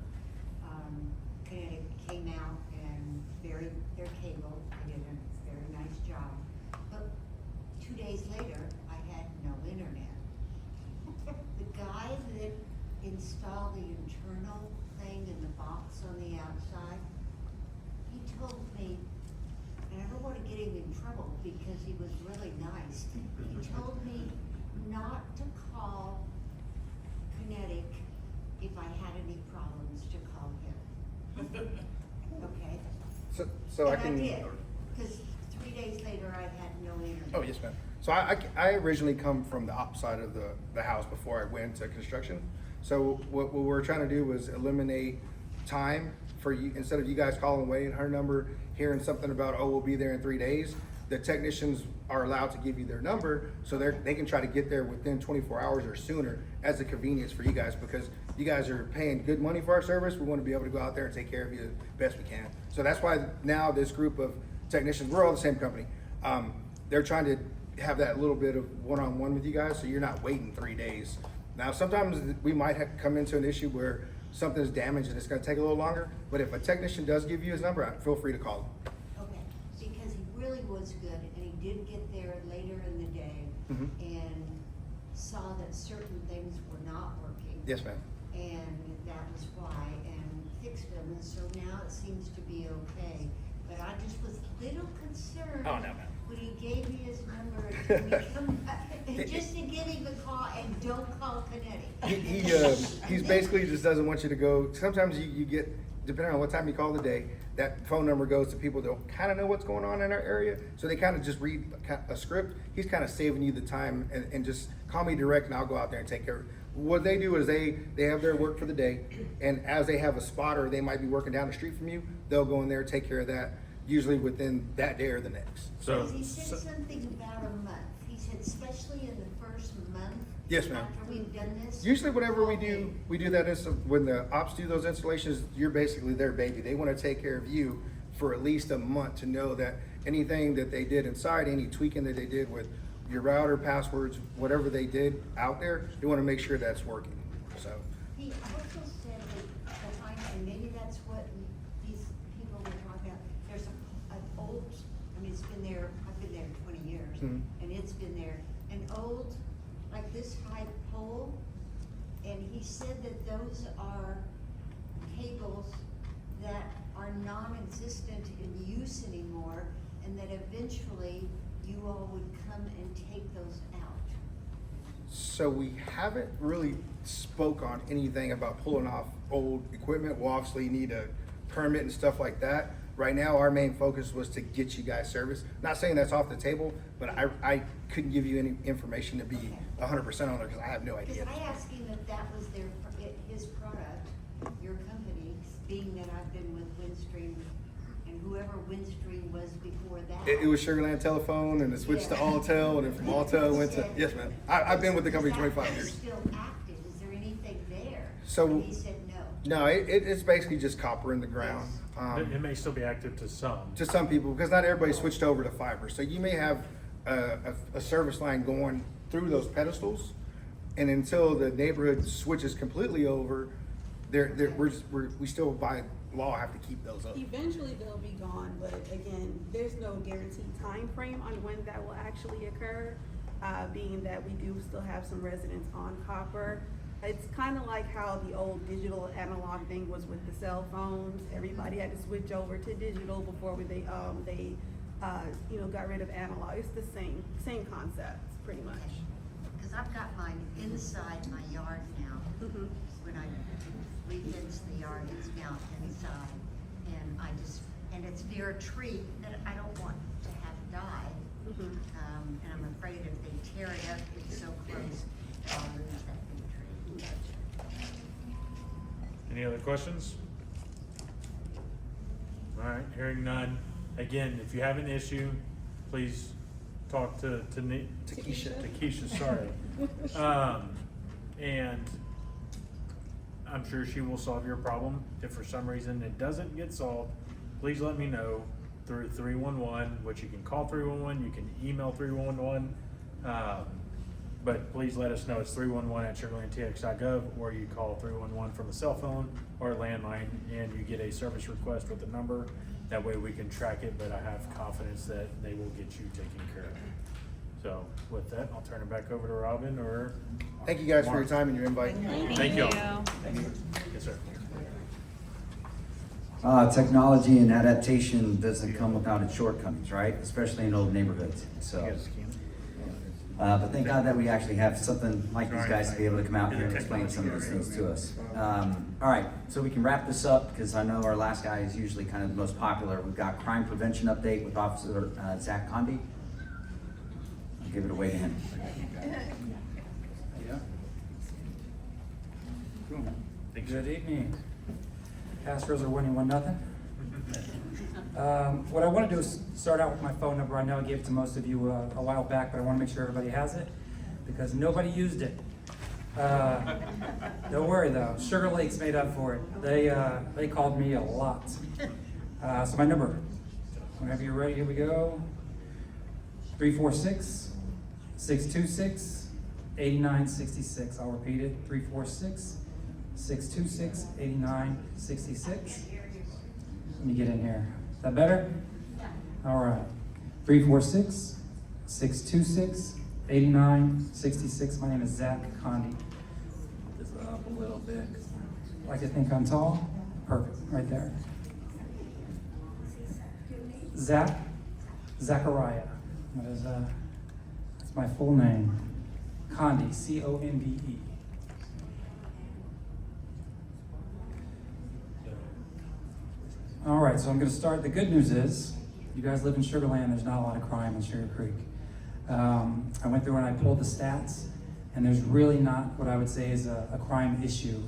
Kinetic came out and buried their cable, they did a very nice job. But 2 days later, I had no internet. The guy that installed the internal thing in the box on the outside, he told me, and I don't wanna get him in trouble because he was really nice. He told me So I And can. did, because 3 days later I had no internet. Oh, yes, ma'am. So I originally come from the op side of the house before I went to construction. So what we're trying to do was eliminate time for you, instead of you guys calling waiting her number, hearing something about, oh, we'll be there in 3 days. The technicians are allowed to give you their number, so they can try to get there within 24 hours or sooner as a convenience for you guys, because you guys are paying good money for our service. We want to be able to go out there and take care of you the best we can. So that's why now this group of technicians, we're all the same company. They're trying to have that little bit of one-on-one with you guys, so you're not waiting 3 days. Now, sometimes we might have come into an issue where something's damaged and it's gonna take a little longer, but if a technician does give you his number, feel free to call him. Okay, because he really was good, and he did get there later in the day Mhm. and saw that certain things were not working. Yes, ma'am. And that was why, and fixed them, and so now it seems to be okay. But I just was a little concerned. Oh, no, ma'am. When he gave me his number, and when he come back, and just to give him a call, and don't call Kinetic. He's basically just doesn't want you to go. Sometimes you get, depending on what time you call the day, that phone number goes to people that don't kind of know what's going on in our area, so they kind of just read a script. He's kind of saving you the time, and just call me direct and I'll go out there and take care of it. What they do is they have their work for the day, and as they have a spotter, they might be working down the street from you, they'll go in there and take care of that, usually within that day or the next. So, Because he said something about a month. He said especially in the first month. Yes, ma'am. After we've done this. Usually whenever we do that, when the ops do those installations, you're basically their baby. They want to take care of you for at least a month to know that anything that they did inside, any tweaking that they did with your router, passwords, whatever they did out there, they want to make sure that's working, so. He also said that behind, and maybe that's what these people were talking about, there's an old, I mean, it's been there, I've been there 20 years, Mhm. and it's been there, an old, like this high pole, and he said that those are cables that are non-existent in use anymore, and that eventually you all would come and take those out. So we haven't really spoke on anything about pulling off old equipment. We'll obviously need a permit and stuff like that. Right now, our main focus was to get you guys service. Not saying that's off the table, but I couldn't give you any information to be 100% on there because I have no idea. Because I asked him if that was his product, your company, being that I've been with Windstream, and whoever Windstream was before that. It was Sugarland Telephone, and it switched to Alltel, and then from Alltel went to, yes, ma'am. I've been with the company 25 years. Is that still active? Is there anything there? So- And he said no. No, it's basically just copper in the ground. it may still be active to some. To some people, because not everybody switched over to fiber. So you may have a service line going through those pedestals, and until the neighborhood switches completely over, we still by law have to keep those up. Eventually they'll be gone, but again, there's no guaranteed time frame on when that will actually occur, being that we do still have some residents on copper. It's kind of like how the old digital analog thing was with the cell phones. Everybody had to switch over to digital before they got rid of analog. It's the same concept, pretty much. Because I've got mine inside my yard now. Mhm. When I re-fence the yard, it's now inside. And it's near a tree that I don't want to have die. Mhm. And I'm afraid if they tear it up, it's so close, I'll lose that big tree. Any other questions? All right, hearing none. Again, if you have an issue, please talk to Keisha, sorry. And I'm sure she will solve your problem. If for some reason it doesn't get solved, please let me know through 311, which you can call 311, you can email 311. But please let us know. It's 311@sugarlandtx.gov, or you call 311 from a cell phone or a landline, and you get a service request with a number. That way we can track it, but I have confidence that they will get you taken care of. So with that, I'll turn it back over to Robin or Thank you guys for your Mark. time and your invite. Thank you. Yes, sir. Technology and adaptation doesn't come without its shortcomings, right? Especially in old neighborhoods, so. But thank God that we actually have something like these guys to be able to come out here and explain some of these things to us. All right, so we can wrap this up because I know our last guy is usually kind of the most popular. We've got crime prevention update with Officer Zach Condi. I'll give it away to him. Good evening. Astros are winning 1-0. What I want to do is start out with my phone number. I know I gave it to most of you a while back, but I want to make sure everybody has it because nobody used it. Don't worry though, Sugar Lake's made up for it. They called me a lot. So my number, whenever you're ready, here we go. 346-626-8966. I'll repeat it, 346-626-8966. Let me get in here. Is that better? All right. 346-626-8966. My name is Zach Condi. Put this up a little bit. Like to think I'm tall? Perfect, right there. Zachariah. That's my full name. Condi, C-O-N-D-E. All right, so I'm going to start. The good news is, you guys live in Sugar Land, there's not a lot of crime in Sugar Creek. I went through and I pulled the stats, and there's really not what I would say is a crime issue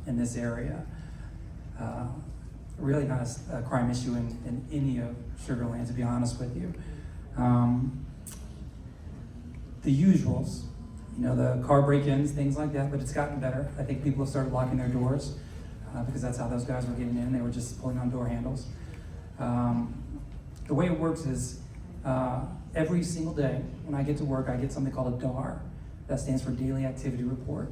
in this area. Really not a crime issue in any of Sugar Land, to be honest with you. The usuals, the car break-ins, things like that, but it's gotten better. I think people have started locking their doors. Because that's how those guys were getting in. They were just pulling on door handles. The way it works is every single day when I get to work, I get something called a DAR. That stands for Daily Activity Report.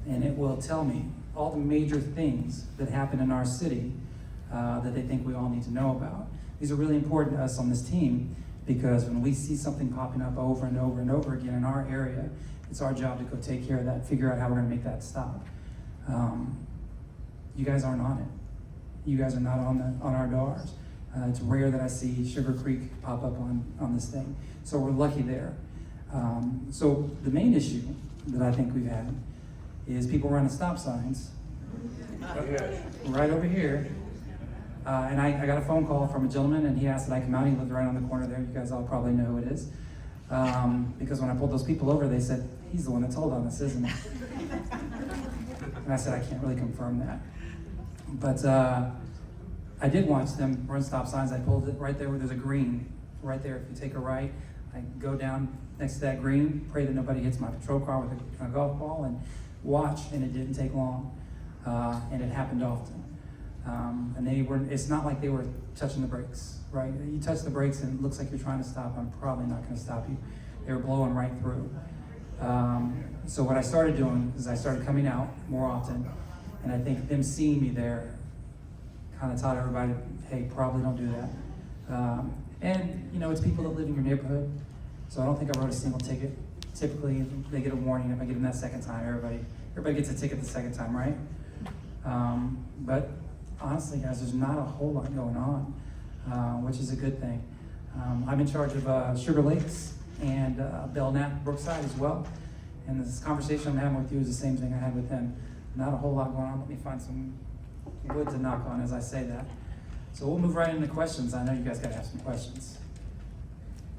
And it will tell me all the major things that happen in our city that they think we all need to know about. These are really important to us on this team because when we see something popping up over and over and over again in our area, it's our job to go take care of that, figure out how we're gonna make that stop. You guys aren't on it. You guys are not on our DARs. It's rare that I see Sugar Creek pop up on this thing. So we're lucky there. So the main issue that I think we've had is people running stop signs right over here. And I got a phone call from a gentleman and he asked that I come out. He lived right on the corner there. You guys all probably know who it is. Because when I pulled those people over, they said, he's the one that told on us, isn't he? And I said, I can't really confirm that. But I did watch them run stop signs. I pulled it right there where there's a green. Right there, if you take a right, I go down next to that green, pray that nobody hits my patrol car with a golf ball, and watch, and it didn't take long. And it happened often. And it's not like they were touching the brakes, right? You touch the brakes and it looks like you're trying to stop, I'm probably not gonna stop you. They were blowing right through. So what I started doing is I started coming out more often. And I think them seeing me there kind of taught everybody, hey, probably don't do that. And it's people that live in your neighborhood. So I don't think I wrote a single ticket. Typically, they get a warning if I get them that second time. Everybody gets a ticket the second time, right? But honestly, guys, there's not a whole lot going on, which is a good thing. I'm in charge of Sugar Lakes and Belknap, Brookside as well. And this conversation I'm having with you is the same thing I had with him. Not a whole lot going on. Let me find some wood to knock on as I say that. So we'll move right into questions. I know you guys gotta have some questions.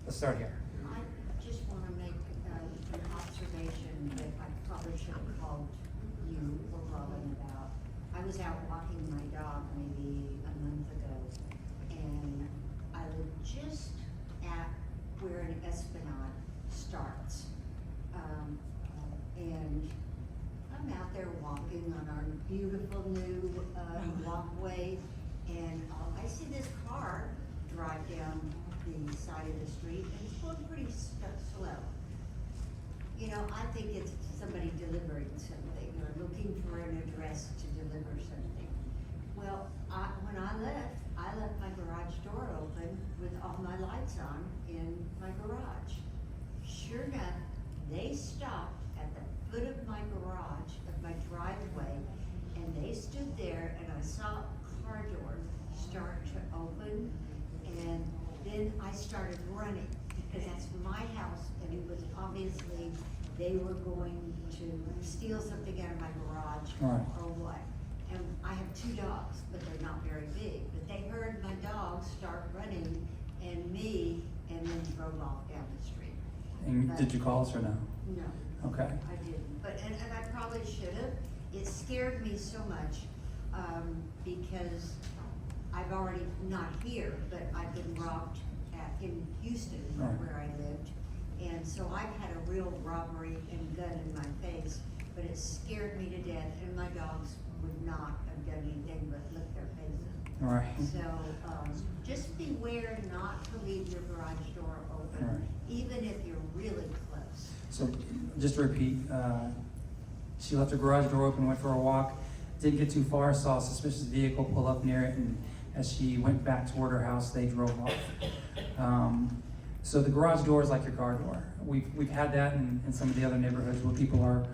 Let's start here. I just want to make an observation that I probably should have called you or Robin about. I was out walking my dog maybe a month ago, and I live just at where an Esplanade starts. And I'm out there walking on our beautiful new walkway, and I see this car drive down the side of the street, and it's going pretty slow. I think it's somebody delivering something or looking for an address to deliver something. Well, when I left my garage door open with all my lights on in my garage. Sure enough, they stopped at the foot of my garage, of my driveway, and they stood there, and I saw a car door start to open, and then I started running. because that's my house, and it was obviously, they were going to steal something out of my garage Right. or what. And I have 2 dogs, but they're not very big, but they heard my dogs start running and me, and then drove off down the street. And But- did you call us or no? No. Okay. I didn't, but, and I probably should have. It scared me so much, because I've already, not here, but I've been robbed in Houston, Right. where I lived. And so I've had a real robbery and gun in my face, but it scared me to death, and my dogs would not have done anything but lick their faces. Right. So, just beware not to leave your garage door open, Right. even if you're really close. So, just to repeat, she left her garage door open, went for a walk, didn't get too far, saw a suspicious vehicle pull up near it, and as she went back toward her house, they drove off. So the garage door is like your car door. We've had that in some of the other neighborhoods where people are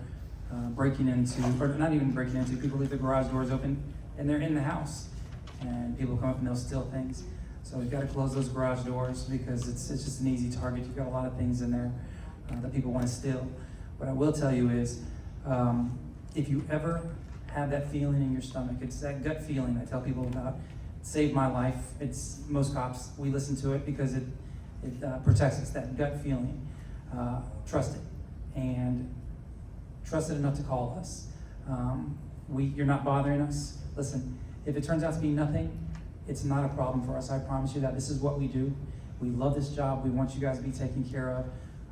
breaking into, or not even breaking into, people leave the garage doors open and they're in the house. And people come up and they'll steal things. So we've got to close those garage doors because it's just an easy target. You've got a lot of things in there that people want to steal. What I will tell you is, if you ever have that feeling in your stomach, it's that gut feeling I tell people about. It saved my life. It's most cops, we listen to it because it protects us, that gut feeling. Trust it, and trust it enough to call us. You're not bothering us. Listen, if it turns out to be nothing, it's not a problem for us. I promise you that. This is what we do. We love this job. We want you guys to be taken care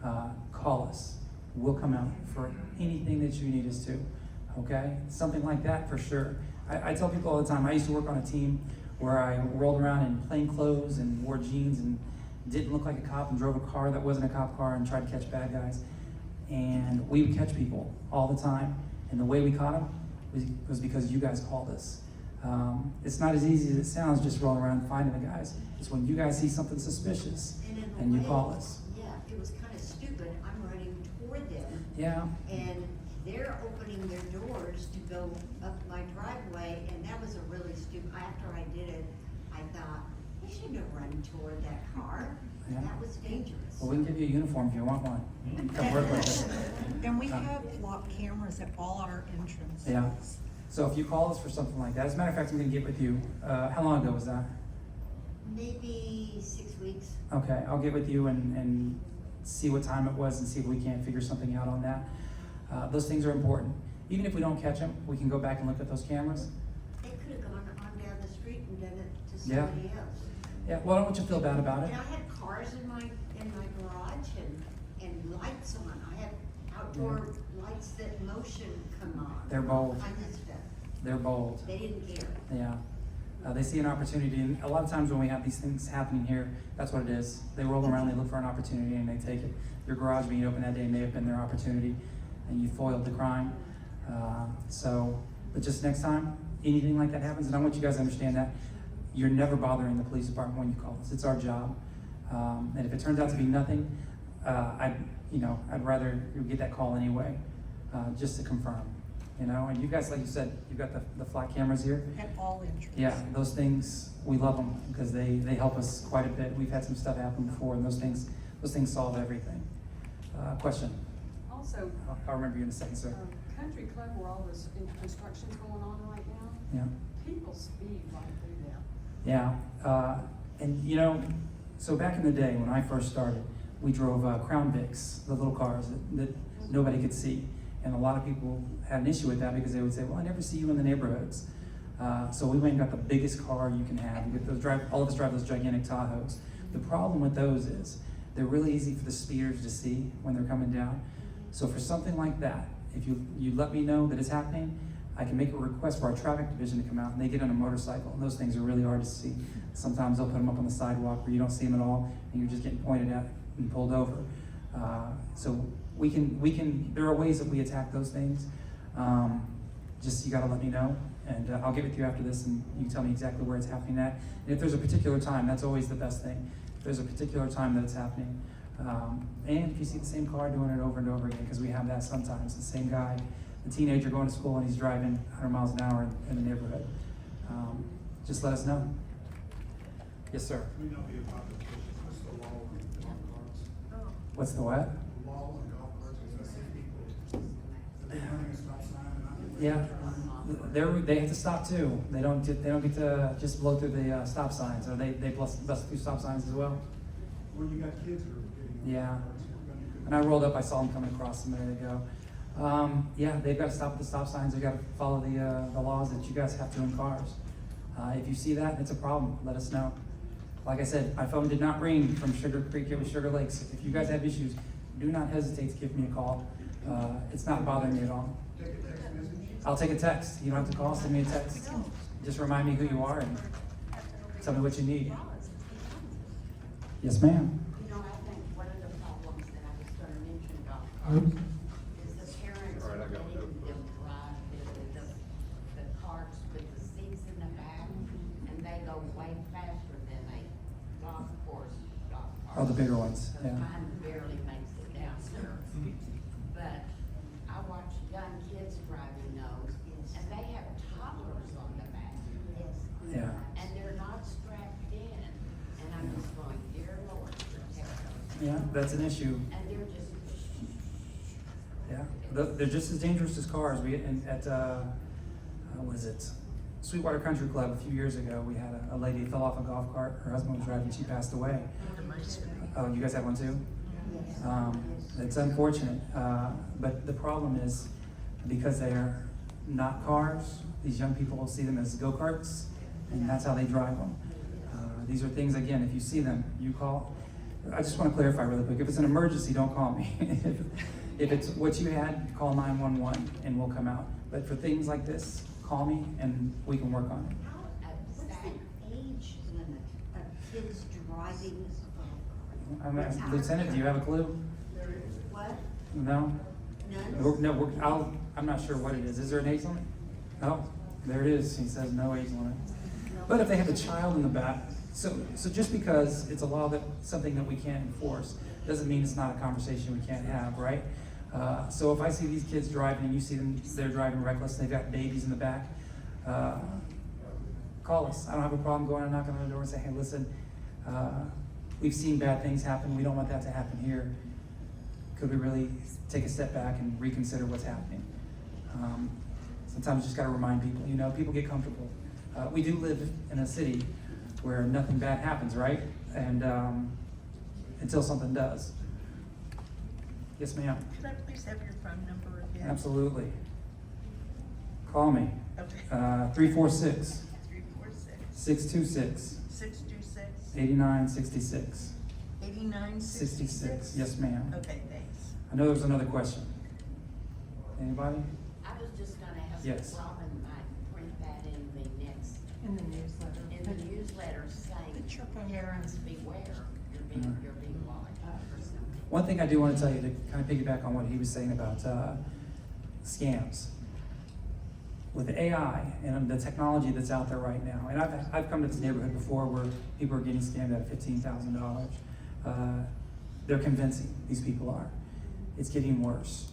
of. Call us. We'll come out for anything that you need us to. Okay? Something like that for sure. I tell people all the time, I used to work on a team where I rolled around in plain clothes and wore jeans and didn't look like a cop and drove a car that wasn't a cop car and tried to catch bad guys. And we would catch people all the time. And the way we caught them was because you guys called us. It's not as easy as it sounds just rolling around finding the guys. It's when you guys see something suspicious and you call us. Yeah, it was kind of stupid. I'm running toward them. Yeah. And they're opening their doors to go up my driveway, and that was a really stupid, after I did it, I thought, they shouldn't have run toward that car. Yeah. That was dangerous. Well, we can give you a uniform if you want one. Come work with us. And we have lock cameras at all our entrances. Yeah. So if you call us for something like that, as a matter of fact, I'm gonna get with you. How long ago was that? Maybe 6 weeks. Okay, I'll get with you and see what time it was and see if we can't figure something out on that. Those things are important. Even if we don't catch them, we can go back and look at those cameras. They could have gone on down the street and done it to Yeah. somebody else. Yeah, well, I don't want you to feel bad about it. And I had cars in my garage and lights on. I have outdoor lights that motion come on. They're bold. Kind of stuff. They're bold. They didn't care. Yeah. They see an opportunity, and a lot of times when we have these things happening here, that's what it is. They roll around, they look for an opportunity, and they take it. Your garage being open that day may have been their opportunity, and you foiled the crime. But just next time, anything like that happens, and I want you guys to understand that, you're never bothering the police department when you call us. It's our job. And if it turns out to be nothing, I'd rather you get that call anyway, just to confirm. And you guys, like you said, you've got the flat cameras here. At all entrances. Yeah, those things, we love them because they help us quite a bit. We've had some stuff happen before, and those things solve everything. Question? Also, I'll remember you in a second, sir. Country Club, where all this construction's going on right now, Yeah. people speed right through them. Yeah, so back in the day when I first started, we drove Crown Vics, the little cars that nobody could see. And a lot of people had an issue with that because they would say, well, I never see you in the neighborhoods. So we went and got the biggest car you can have. All of us drive those gigantic Tahoes. The problem with those is they're really easy for the speeders to see when they're coming down. So for something like that, if you let me know that it's happening, I can make a request for our traffic division to come out, and they get on a motorcycle, and those things are really hard to see. Sometimes they'll put them up on the sidewalk where you don't see them at all, and you're just getting pointed at and pulled over. So we can. There are ways that we attack those things. Just you got to let me know, and I'll get with you after this, and you can tell me exactly where it's happening at. And if there's a particular time, that's always the best thing. If there's a particular time that it's happening, and if you see the same car doing it over and over again, because we have that sometimes, the same guy. The teenager going to school and he's driving 100 miles an hour in the neighborhood. Just let us know. Yes, sir. May not be a public issue, what's the law on cars? What's the what? Law on golf carts, because I see people, they're running a stop sign and I'm. Yeah, they have to stop too. They don't get to just blow through the stop signs, or they bust through stop signs as well. Well, you got kids who are getting. on Yeah. golf carts, you're gonna do good. And I rolled up, I saw them coming across a minute ago. Yeah, they've got to stop at the stop signs. They've got to follow the laws that you guys have to in cars. If you see that, it's a problem. Let us know. Like I said, my phone did not ring from Sugar Creek. It was Sugar Lakes. If you guys have issues, do not hesitate to give me a call. It's not bothering me at all. Take a text message. I'll take a text. You don't have to call. Send me a text. Just remind me who you are and tell me what you need. Yes, ma'am. You know, I think one of the problems that I was gonna mention about cars is the parents All right, I got it. letting them drive the carts with the seats in the back, and they go way faster than a golf cart. Oh, the bigger ones, yeah. Mine barely makes it downstairs. But I watch young kids driving those, and they have toddlers on the back. Yes. Yeah. And they're not strapped in, and I'm just going, dear Lord, protect them. Yeah, that's an issue. And they're just, Yeah, they're just as dangerous as cars. We at what is it, Sweetwater Country Club a few years ago. We had a lady fell off a golf cart. Her husband was driving. She passed away. Oh, you guys have one too? It's unfortunate, but the problem is because they are not cars. These young people will see them as go-karts, and that's how they drive them. These are things, again, if you see them, you call. I just want to clarify really quick. If it's an emergency, don't call me. If it's what you had, call 911 and we'll come out. But for things like this, call me and we can work on it. what's the age limit of kids driving a golf cart? I'm asking, Lieutenant, do you have a clue? What? No? None? No, I'm not sure what it is. Is there an age limit? Oh, there it is. He says no age limit. But if they have a child in the back, so just because it's a law that something that we can't enforce, doesn't mean it's not a conversation we can't have, right? So if I see these kids driving and you see them, they're driving reckless, they've got babies in the back, call us. I don't have a problem going and knocking on the door and saying, hey, listen, we've seen bad things happen. We don't want that to happen here. Could we really take a step back and reconsider what's happening? Sometimes you just gotta remind people, people get comfortable. We do live in a city where nothing bad happens, right? And until something does. Yes, ma'am. Could I please have your phone number again? Absolutely. Call me. Okay. 346 346 626 626 8966. 8966. Yes, ma'am. Okay, thanks. I know there was another question. Anybody? I was just gonna ask Yes. if Robin might print that in the next, In the newsletter. in the newsletter saying, Put your phone parents beware, you're being watched or something. One thing I do want to tell you to kind of piggyback on what he was saying about scams. With AI and the technology that's out there right now, and I've come to this neighborhood before where people are getting scammed out of $15,000. They're convincing, these people are. It's getting worse.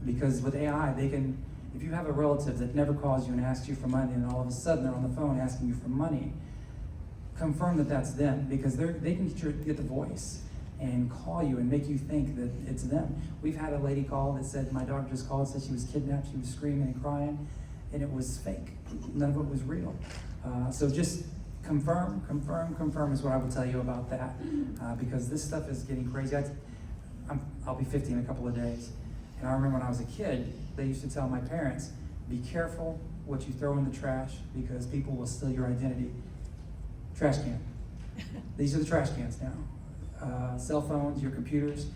Because with AI, they can, if you have a relative that never calls you and asks you for money and all of a sudden they're on the phone asking you for money, confirm that that's them, because they can get the voice and call you and make you think that it's them. We've had a lady call that said, my daughter just called, said she was kidnapped, she was screaming and crying, and it was fake. None of it was real. So just confirm is what I will tell you about that, because this stuff is getting crazy. I'll be 50 in a couple of days, and I remember when I was a kid, they used to tell my parents, be careful what you throw in the trash because people will steal your identity. Trash can. These are the trash cans now. Cell phones, your computers.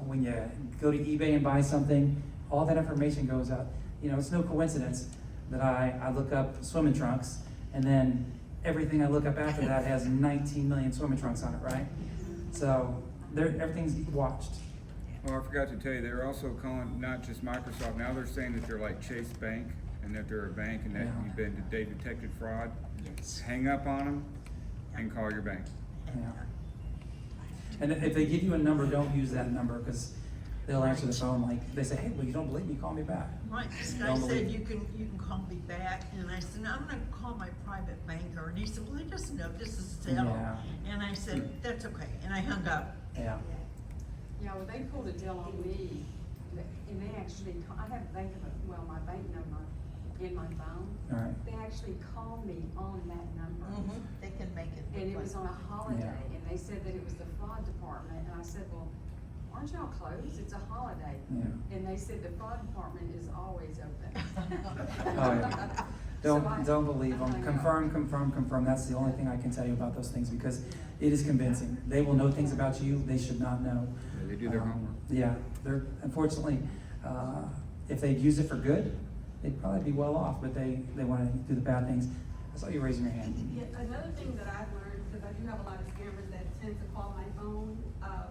When you go to eBay and buy something, all that information goes out. It's no coincidence that I look up swimming trunks, and then everything I look up after that has 19 million swimming trunks on it, right? So everything's watched. Well, I forgot to tell you, they're also calling not just Microsoft, now they're saying that they're like Chase Bank, and that they're a bank, and that they detected fraud. Yes. Hang up on them and call your bank. Yeah. And if they give you a number, don't use that number, because they'll answer the phone like, they say, hey, well, you don't believe me, call me back. Right, this guy Don't said believe you can call me back, and I said, no, I'm gonna call my private banker, and he said, well, I just know this is settled. Yeah. And I said, that's okay, and I hung up. Yeah. Yeah, well, they pulled a deal on me, and they actually, I have my bank number in my phone. All right. They actually called me on that number. They can make it. And it look was like- on a holiday, Yeah. and they said that it was the fraud department, and I said, well, aren't y'all closed? It's a holiday. Yeah. And they said the fraud department is always open. Oh, yeah. Don't believe them. Confirm. That's the only thing I can tell you about those things, because it is convincing. They will know things about you they should not know. Yeah, they do their homework. Yeah, they're, unfortunately, if they'd use it for good, they'd probably be well off, but they wanna do the bad things. I saw you raising your hand. Yeah, another thing that I've learned, because I do have a lot of scammers that tend to call my phone,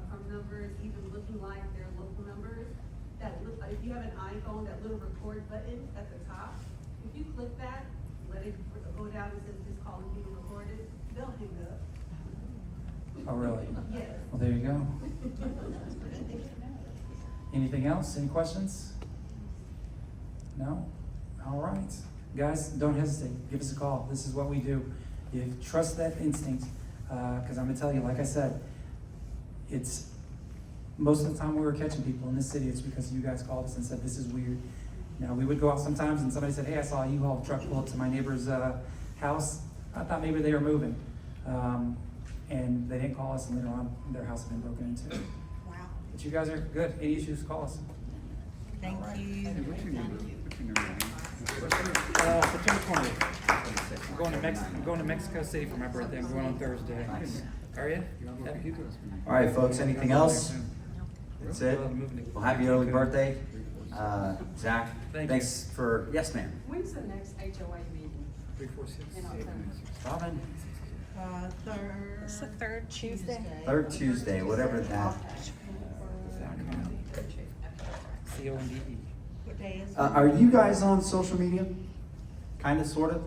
from numbers, even looking like they're local numbers, that look, if you have an iPhone, that little record button at the top, if you click that, let it go down and says this call is being recorded, they'll hang up. Oh, really? Yes. Well, there you go. Anything else? Any questions? No? All right. Guys, don't hesitate. Give us a call. This is what we do. You trust that instinct, because I'm gonna tell you, like I said, it's most of the time we were catching people in this city, it's because you guys called us and said, this is weird. Now, we would go out sometimes and somebody said, hey, I saw a U-Haul truck pull up to my neighbor's house. I thought maybe they were moving. And they didn't call us, and later on, their house had been broken into. Wow. But you guys are good. Any issues, call us. Thank you. September 20th. I'm going to Mexico City for my birthday. I'm going on Thursday. Are you? All right, folks, anything else? That's it. Well, happy early birthday. Zach, Thank thanks for, yes, ma'am. When's the next HOA meeting? 346. In October? Robin? Third. It's the third Tuesday. Third Tuesday, whatever that. CONDE. What day is it? Are you guys on social media? Kind of, sort of?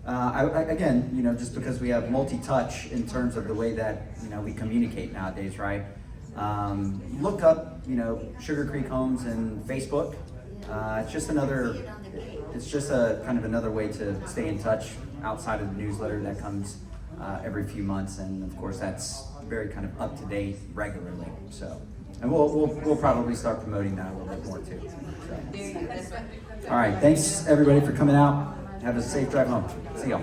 Again, you know, just because we have multi-touch in terms of the way that, you know, we communicate nowadays, right? Look up, you know, Sugar Creek Homes and Facebook. It's just a kind of another way to stay in touch outside of the newsletter that comes every few months, and of course that's very kind of up to date regularly. So, and we'll probably start promoting that a little bit more too. So. All right, thanks everybody for coming out. Have a safe drive home. See y'all.